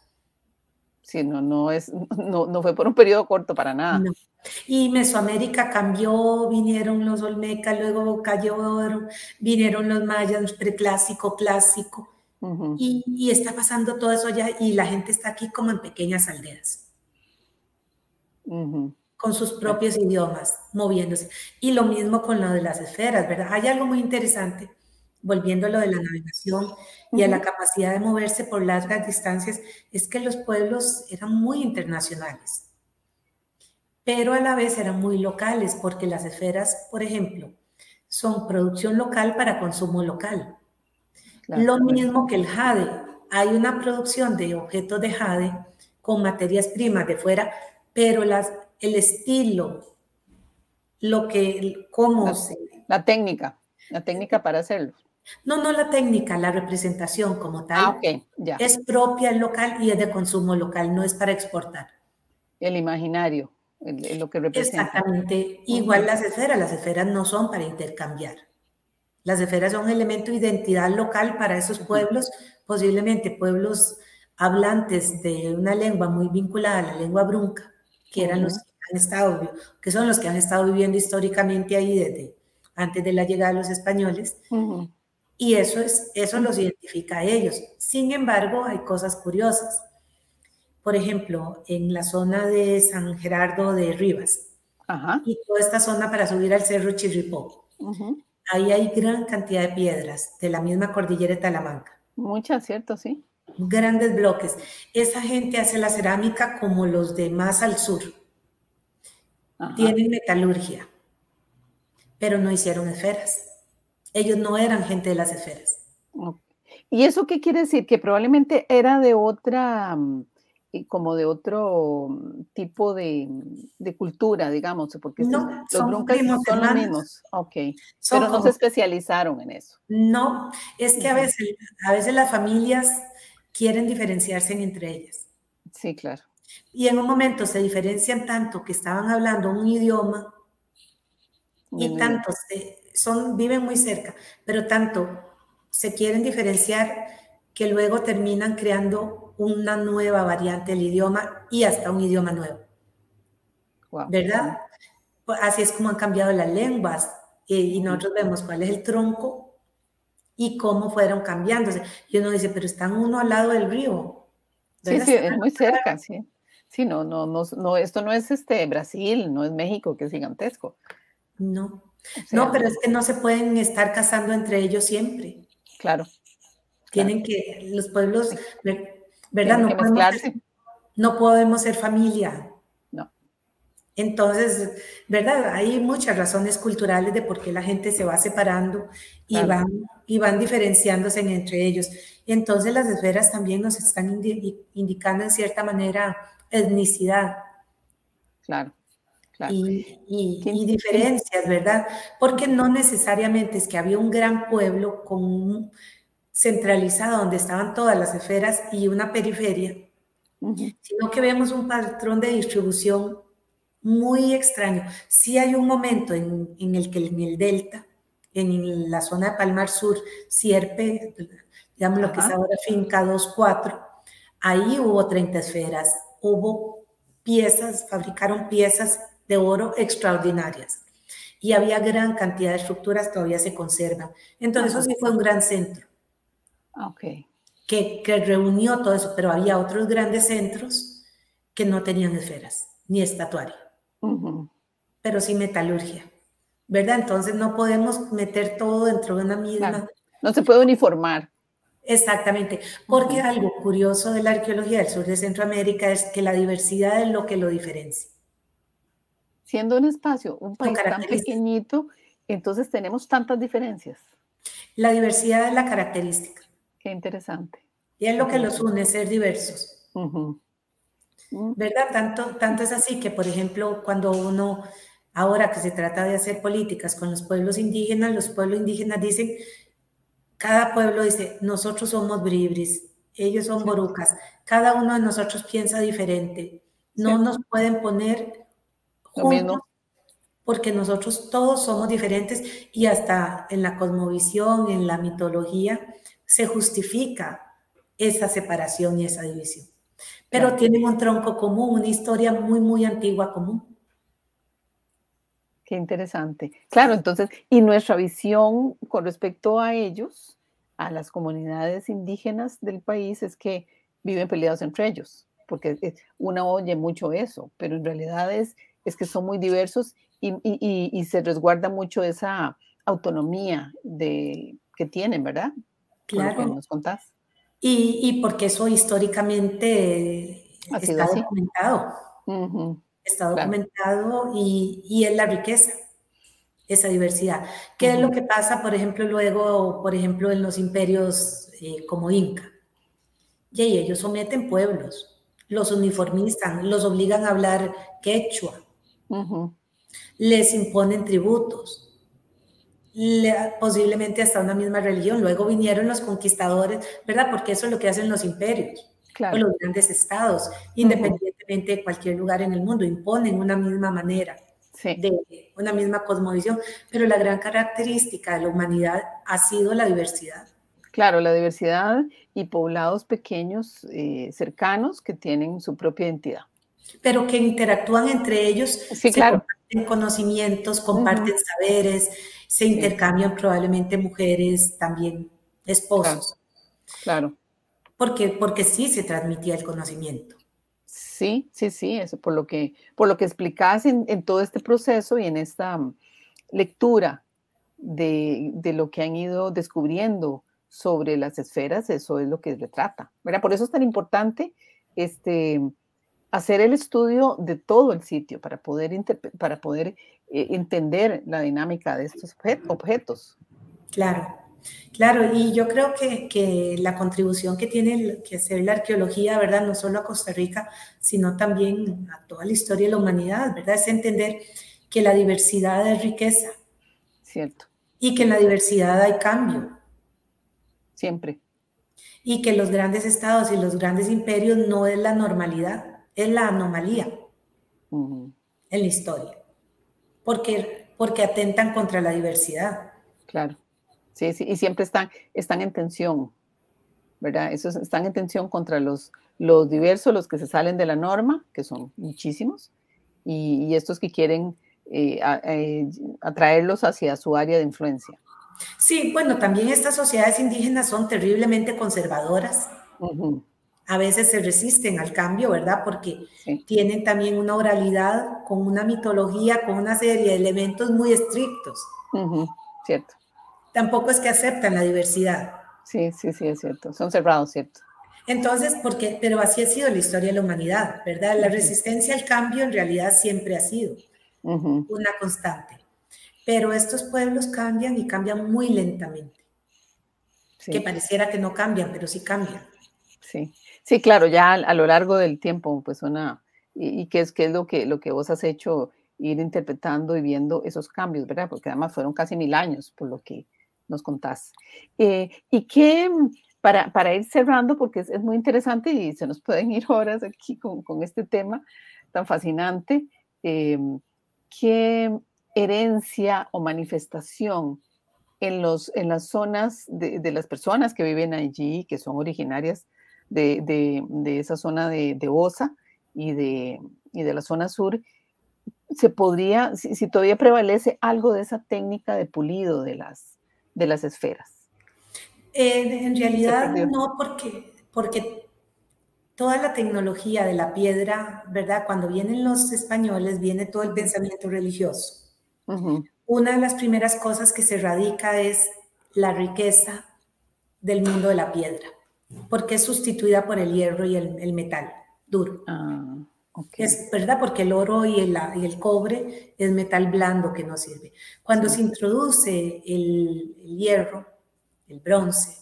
Sí, no, no es, no, no fue por un periodo corto para nada. No. Y Mesoamérica cambió, vinieron los olmecas, luego cayeron, vinieron los mayas, preclásico, clásico, Ujú, y está pasando todo eso ya y la gente está aquí como en pequeñas aldeas, ujú. con sus propios idiomas, moviéndose. Y lo mismo con lo de las esferas, ¿verdad? Hay algo muy interesante, volviendo a lo de la navegación y a la Ujú. capacidad de moverse por largas distancias, es que los pueblos eran muy internacionales, pero a la vez eran muy locales, porque las esferas, por ejemplo, son producción local para consumo local. Claro, Lo mismo que el jade. Hay una producción de objetos de jade con materias primas de fuera, pero el estilo, lo que, cómo la, se... la técnica para hacerlo. No la técnica, la representación como Ah, tal ok, ya. es propia local y es de consumo local, no es para exportar. El imaginario, lo que representa. Exactamente. Igual Ujú, las esferas no son para intercambiar. Las esferas son un elemento de identidad local para esos ujú, pueblos, posiblemente pueblos hablantes de una lengua muy vinculada a la lengua brunca, que eran los ujú, que han estado, que son los que han estado viviendo históricamente ahí desde antes de la llegada de los españoles, ujú. y eso los identifica a ellos. Sin embargo, hay cosas curiosas. Por ejemplo, en la zona de San Gerardo de Rivas Ajá. y toda esta zona para subir al Cerro Chirripó, Ujú. ahí hay gran cantidad de piedras de la misma cordillera de Talamanca, Muchas, ¿cierto? Sí. grandes bloques. Esa gente hace la cerámica como los de más al sur. Ajá. Tienen metalurgia, pero no hicieron esferas. Ellos no eran gente de las esferas. Ok. ¿Y eso qué quiere decir? Que probablemente era de otra, como de otro tipo de cultura, digamos, porque No, los son bruncas primos son los hermanos. mismos, ok, Son pero no se como, especializaron en eso. no, es que Ujú. a veces las familias quieren diferenciarse entre ellas. Sí, claro. Y en un momento se diferencian tanto que estaban hablando un idioma y Mismo idioma. tanto viven muy cerca, pero tanto se quieren diferenciar que luego terminan creando una nueva variante del idioma y hasta un idioma nuevo, Wow. ¿verdad? Pues así es como han cambiado las lenguas y nosotros vemos cuál es el tronco y cómo fueron cambiándose. Y uno dice, pero están uno al lado del río, Sí, ¿verdad? sí, es muy cerca, sí. Sí, no, no, no, no, esto no es Brasil, no es México, que es gigantesco. No, O no, sea, pero es que no se pueden estar casando entre ellos siempre. claro, claro. Tienen que, los pueblos, ¿verdad? Tienen que mezclarse. No podemos ser familia. No, Entonces, ¿verdad? Hay muchas razones culturales de por qué la gente se va separando y claro, van diferenciándose entre ellos. Y entonces las esferas también nos están indicando en cierta manera etnicidad claro, claro. y diferencias, ¿verdad? Porque no necesariamente es que había un gran pueblo centralizado donde estaban todas las esferas y una periferia, Ujú. sino que vemos un patrón de distribución muy extraño. Sí hay un momento en el que en el delta, en la zona de Palmar Sur, Sierpe, digamos lo que es Ajá. ahora Finca 24, ahí hubo 30 esferas, hubo piezas, fabricaron piezas de oro extraordinarias y había gran cantidad de estructuras que todavía se conservan. Entonces eso Ajá. sí fue un gran centro Ok. que reunió todo eso, pero había otros grandes centros que no tenían esferas ni estatuario, Ujú. pero sí metalurgia, ¿verdad? Entonces no podemos meter todo dentro de una Claro. misma. No se puede uniformar. Exactamente, porque Ujú. algo curioso de la arqueología del sur de Centroamérica es que la diversidad es lo que lo diferencia, Siendo un espacio, un lo país tan caracteriza. pequeñito, entonces tenemos tantas diferencias. La diversidad es la característica Qué interesante, y es qué lo que los interesante. une, ser diversos. Ujú. Mm. ¿Verdad? Tanto es así que, por ejemplo, cuando uno, ahora que se trata de hacer políticas con los pueblos indígenas dicen, cada pueblo dice, nosotros somos bribris, ellos son Cierto, borucas, cada uno de nosotros piensa diferente, no cierto. nos pueden poner Lo juntos mismo, porque nosotros todos somos diferentes y hasta en la cosmovisión, en la mitología, se justifica esa separación y esa división. Pero claro. tienen un tronco común, una historia muy, muy antigua común. Qué interesante. Claro, entonces, y nuestra visión con respecto a ellos, a las comunidades indígenas del país, es que viven peleados entre ellos, porque uno oye mucho eso, pero en realidad es que son muy diversos y se resguarda mucho esa autonomía que tienen, ¿verdad? Por lo que Claro. nos contás. Y porque eso históricamente Ha sido así. Ujú. está Claro. documentado y es la riqueza, esa diversidad. ¿Qué es lo Ujú. que pasa, por ejemplo, luego, por ejemplo, en los imperios como Inca? Y ellos someten pueblos, los Sí. uniformizan, los obligan a hablar quechua, Ujú. les imponen tributos, posiblemente hasta una misma religión. Luego vinieron los conquistadores, ¿verdad? Porque eso es lo que hacen los imperios o Claro. los grandes estados, Ujú. independientemente de cualquier lugar en el mundo, imponen una misma manera, Sí. de una misma cosmovisión, pero la gran característica de la humanidad ha sido la diversidad. Claro, la diversidad y poblados pequeños, cercanos, que tienen su propia identidad. Pero que interactúan entre ellos, Sí, se claro. comparten conocimientos, Ujú. comparten saberes, se Sí, intercambian probablemente mujeres, también claro, esposos, claro. porque sí se transmitía el conocimiento. Sí, sí, sí, eso por lo que explicás en todo este proceso y en esta lectura de lo que han ido descubriendo sobre las esferas, eso es lo que retrata, ¿verdad? Por eso es tan importante este, hacer el estudio de todo el sitio para poder entender la dinámica de estos objetos. Claro, claro, y yo creo que la contribución que tiene que hacer la arqueología, ¿verdad? No solo a Costa Rica, sino también a toda la historia de la humanidad, ¿verdad? Es entender que la diversidad es riqueza Cierto, y que en la cierto, diversidad hay cambio siempre. y que los grandes estados y los grandes imperios no es la normalidad, es la anomalía Ujú. en la historia, porque atentan contra la diversidad. Claro. Sí, sí, y siempre están en tensión, ¿verdad? Esos están en tensión contra los diversos, los que se salen de la norma, que son muchísimos, y estos que quieren atraerlos hacia su área de influencia. Sí, bueno, también estas sociedades indígenas son terriblemente conservadoras. Ujú. a veces se resisten al cambio, ¿verdad? Porque sí. tienen también una oralidad con una mitología, con una serie de elementos muy estrictos. Cierto. Tampoco es que aceptan la diversidad. Sí, sí, sí, es cierto. Son cerrados, ¿cierto? Entonces, pero así ha sido la historia de la humanidad, ¿verdad? La resistencia al cambio en realidad siempre ha sido una constante. Pero estos pueblos cambian y cambian muy lentamente. Sí. Que pareciera que no cambian, pero sí cambian. Sí, sí, claro, ya a lo largo del tiempo, pues y qué es lo que vos has hecho, ir interpretando y viendo esos cambios, ¿verdad? Porque además fueron casi 1000 años, por lo que nos contás. Y que, para ir cerrando, porque es muy interesante y se nos pueden ir horas aquí con este tema tan fascinante, ¿qué herencia o manifestación en las zonas de las personas que viven allí, que son originarias de esa zona de Osa y de la zona sur, se podría, si todavía prevalece algo de esa técnica de pulido de las esferas. En Se realidad perdió. no, porque toda la tecnología de la piedra, ¿verdad? Cuando vienen los españoles, viene todo el pensamiento religioso. Una de las primeras cosas que se radica es la riqueza del mundo de la piedra, porque es sustituida por el hierro y el metal duro. Ah, okay. Es verdad, porque el oro y el cobre es metal blando que no sirve. Cuando Sí. se introduce el hierro, el bronce,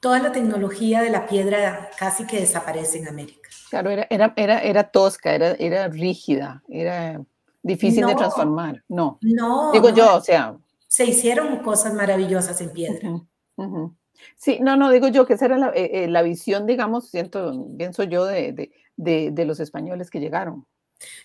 toda la tecnología de la piedra casi que desaparece en América. Claro, era tosca, era rígida, era difícil de No, transformar. No, no, digo no. yo, o sea. Se hicieron cosas maravillosas en piedra. Ujú, ujú. Sí, no, digo yo que esa era la visión, digamos, pienso yo, de los españoles que llegaron.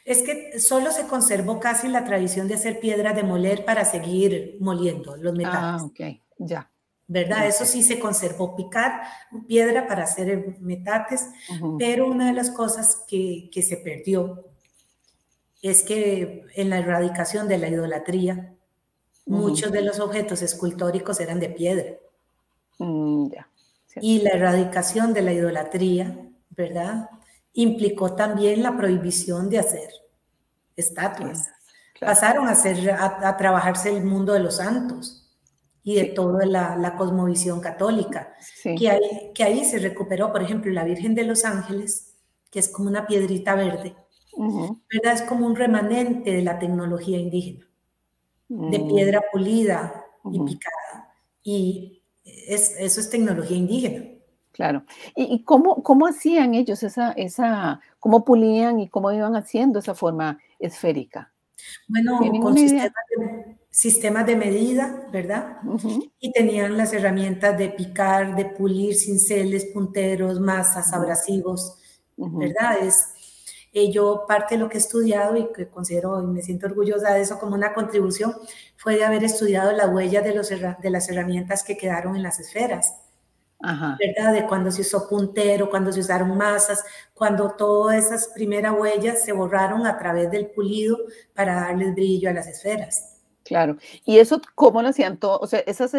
Es que solo se conservó casi la tradición de hacer piedra de moler para seguir moliendo los Ah, metales, ok, ya. ¿verdad? Eso Okay. sí se conservó, picar piedra para hacer metates, pero una de las cosas que se perdió es que en la erradicación de la idolatría, muchos de los objetos escultóricos eran de piedra. Ya, cierto. Y la erradicación de la idolatría, ¿verdad? Implicó también la prohibición de hacer estatuas. Claro. Pasaron a trabajarse el mundo de los santos y de Sí, toda la cosmovisión católica, sí. que ahí se recuperó, por ejemplo, la Virgen de los Ángeles, que es como una piedrita verde, ¿verdad? Es como un remanente de la tecnología indígena, de piedra pulida y picada. Y eso es tecnología indígena. Claro. ¿Y cómo hacían ellos cómo pulían y cómo iban haciendo esa forma esférica? Bueno, ¿Tienen con una idea? sistemas de medida, ¿verdad? Ujú, Y tenían las herramientas de picar, de pulir cinceles, punteros, masas, ujú, abrasivos, ujú. ¿verdad? Yo parte de lo que he estudiado y que considero y me siento orgullosa de eso como una contribución fue de haber estudiado las huellas de las herramientas que quedaron en las esferas, Ajá, ¿verdad? De cuando se usó puntero, cuando se usaron masas, cuando todas esas primeras huellas se borraron a través del pulido para darles brillo a las esferas. claro. ¿Y eso cómo lo hacían todo? O sea, esas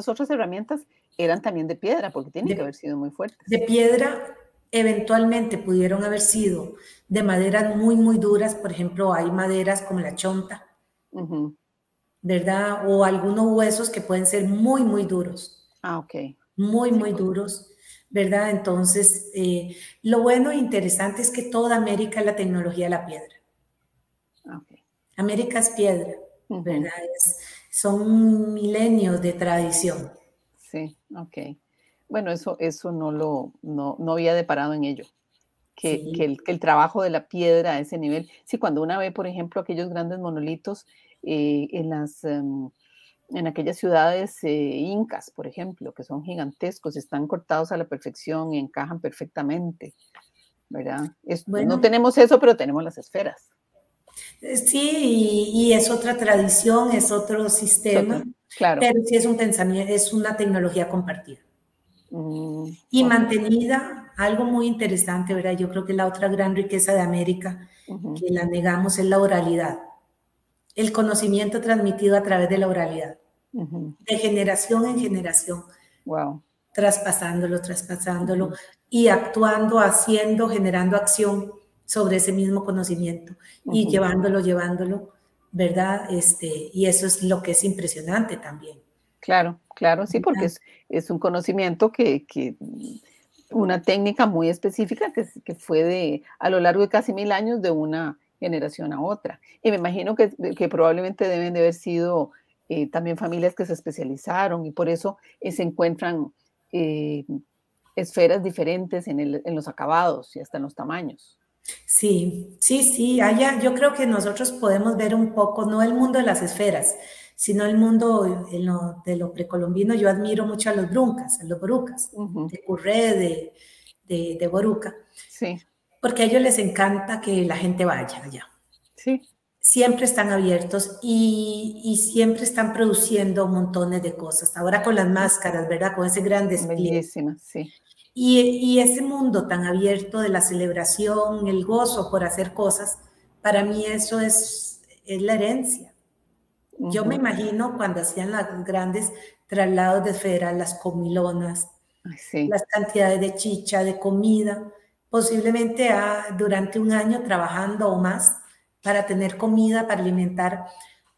otras herramientas eran también de piedra, porque tienen que De, haber sido muy de fuertes. piedra eventualmente pudieron haber sido de maderas muy, muy duras, por ejemplo, hay maderas como la chonta, Ujú. ¿verdad? O algunos huesos que pueden ser muy, muy duros, Ah, ok. muy, Sí, muy duros, ¿verdad? Entonces, lo bueno e interesante es que toda América es la tecnología de la piedra. ok. América es piedra, Ujú. ¿verdad? Son milenios de tradición. Sí, ok. Bueno, eso no había deparado en ello. Que Sí. el trabajo de la piedra a ese nivel. Sí, cuando una ve, por ejemplo, aquellos grandes monolitos en aquellas ciudades incas, por ejemplo, que son gigantescos, están cortados a la perfección y encajan perfectamente, ¿verdad? No Bueno, tenemos eso, pero tenemos las esferas. sí, y es otra tradición, es otro Es sistema, otro, claro. pero sí es un pensamiento, es una tecnología compartida. Y Ok. mantenida, algo muy interesante, ¿verdad? Yo creo que la otra gran riqueza de América, Ujú, que la negamos, es la oralidad. El conocimiento transmitido a través de la oralidad, ujú. de generación en generación, Wow. traspasándolo, traspasándolo. y actuando, haciendo, generando acción sobre ese mismo conocimiento y llevándolo, ¿verdad? Y eso es lo que es impresionante también. Claro, claro, sí, porque es un conocimiento que una técnica muy específica que fue a lo largo de casi 1000 años de una generación a otra. Y me imagino que probablemente deben de haber sido también familias que se especializaron y por eso se encuentran eh, esferas diferentes en los acabados y hasta en los tamaños. Sí, sí, sí, allá yo creo que nosotros podemos ver un poco, no el mundo de las esferas, sino el mundo de lo precolombino. Yo admiro mucho a los borucas, Ujú. de Curré, de Boruca, Sí, porque a ellos les encanta que la gente vaya allá. sí, Siempre están abiertos y siempre están produciendo montones de cosas. Ahora con las máscaras, ¿verdad? Con ese gran despliegue. bellísima, sí. Y ese mundo tan abierto de la celebración, el gozo por hacer cosas, para mí eso es la herencia. Yo me Ujú. imagino cuando hacían los grandes traslados de esfera, las comilonas, Ay, sí. las cantidades de chicha, de comida, posiblemente durante un año trabajando o más para tener comida, para alimentar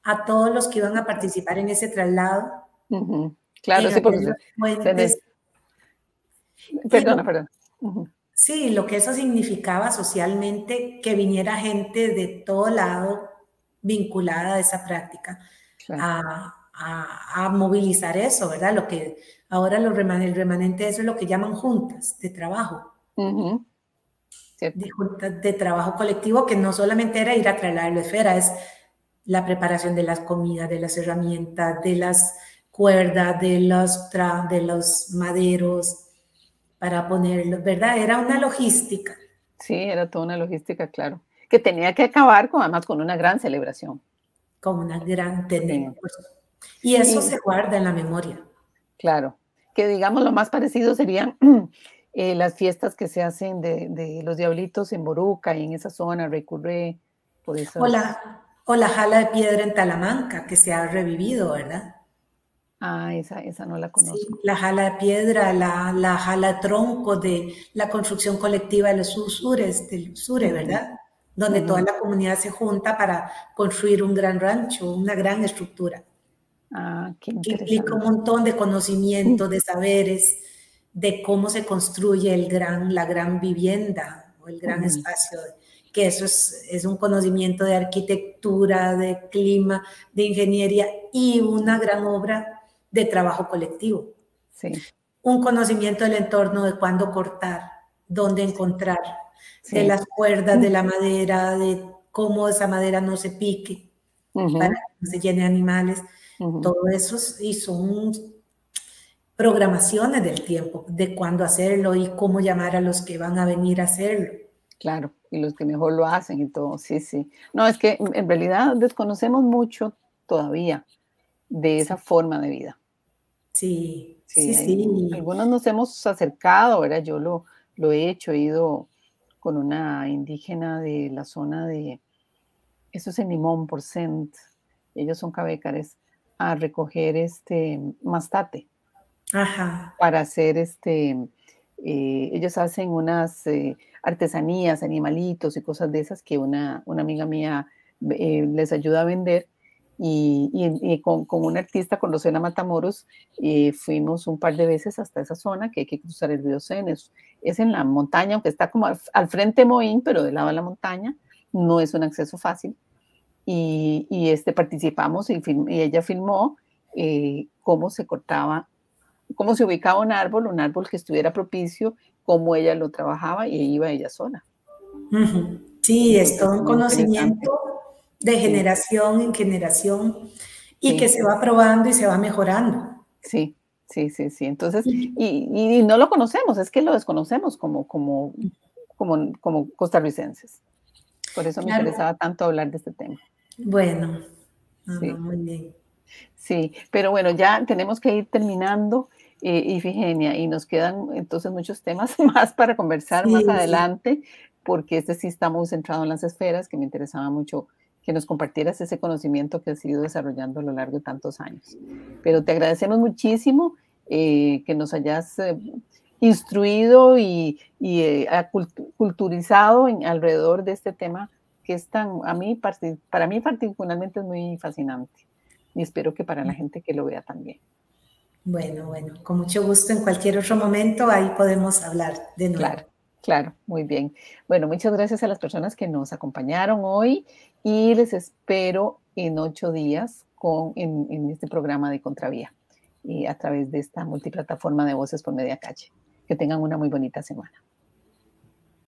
a todos los que iban a participar en ese traslado, Ujú. Claro, en sí, hacer porque los se puentes ne- y perdona, perdona. Ujú. sí, lo que eso significaba socialmente, que viniera gente de todo lado vinculada a esa práctica, Claro. a movilizar eso, ¿verdad? Lo que ahora el remanente de eso es lo que llaman juntas de trabajo, Ujú. Cierto. de juntas de trabajo colectivo, que no solamente era ir a trasladar la esfera, es la preparación de las comidas, de las herramientas, de las cuerdas, de los maderos para ponerlo, ¿verdad? Era una logística. Sí, era toda una logística, claro, que tenía que acabar además con una gran celebración. Como una gran Sí. técnica. Y eso Y se guarda en la memoria. claro, que digamos lo más parecido serían las fiestas que se hacen de los diablitos en Boruca y en esa zona, Recurré, por esas. O la jala de piedra en Talamanca, que se ha revivido, ¿verdad? Ah, esa no la Sí, conozco. la jala de piedra, la jala de tronco de la construcción colectiva de los usures, del usure, Ujú, ¿verdad? Donde toda ujú. la comunidad se junta para construir un gran rancho, una gran estructura, Ah, qué que implica un interesante. montón de conocimientos, de saberes, de cómo se construye la gran vivienda o el gran Ujú. espacio, que eso es un conocimiento de arquitectura, de clima, de ingeniería y una gran obra de trabajo colectivo. Sí, Un conocimiento del entorno, de cuándo cortar, dónde sí, encontrar, de sí. las cuerdas, de la madera, de cómo esa madera no se pique para Ujú, que no se llene de animales. ujú. Todo eso y son programaciones del tiempo, de cuándo hacerlo y cómo llamar a los que van a venir a hacerlo. Claro, y los que mejor lo hacen y todo, sí, sí. No, es que en realidad desconocemos mucho todavía de esa forma de vida. Sí, Sí, sí, sí. algunos nos hemos acercado, ¿verdad? Yo lo he hecho, he ido con una indígena de la zona de, eso es en Limón, por Cent, ellos son cabécares, a recoger mastate Ajá. para hacer ellos hacen unas artesanías, animalitos y cosas de esas que una amiga mía les ayuda a vender. Y con un artista, con Rosela Matamoros, fuimos un par de veces hasta esa zona que hay que cruzar el río Sena. Es en la montaña, aunque está como al frente de Moín, pero del lado de la montaña. No es un acceso fácil. Participamos y ella filmó cómo se cortaba, cómo se ubicaba un árbol que estuviera propicio, cómo ella lo trabajaba y iba ella sola. Ujú. Sí, es Entonces, todo un muy interesante. conocimiento de Sí, generación en generación y que sí, se va probando y se va mejorando. sí, sí, sí, sí. Entonces, Y y no lo conocemos, es que lo desconocemos como costarricenses. Por eso me claro, interesaba tanto hablar de este tema. bueno, no, no, Sí. muy bien. Sí, pero bueno, ya tenemos que ir terminando, Ifigenia, y nos quedan entonces muchos temas más para conversar más Sí, sí. adelante, porque este sí está muy centrado en las esferas, que me interesaba mucho que nos compartieras ese conocimiento que has ido desarrollando a lo largo de tantos años. Pero te agradecemos muchísimo que nos hayas instruido y culturizado alrededor de este tema que es tan, para mí particularmente es muy fascinante. Y espero que para la gente que lo vea también. Bueno, bueno, con mucho gusto en cualquier otro momento ahí podemos hablar de nuevo. Claro, claro, muy bien. Bueno, muchas gracias a las personas que nos acompañaron hoy y les espero en 8 días en este programa de Contravía y a través de esta multiplataforma de Voces por Media Calle. Que tengan una muy bonita semana.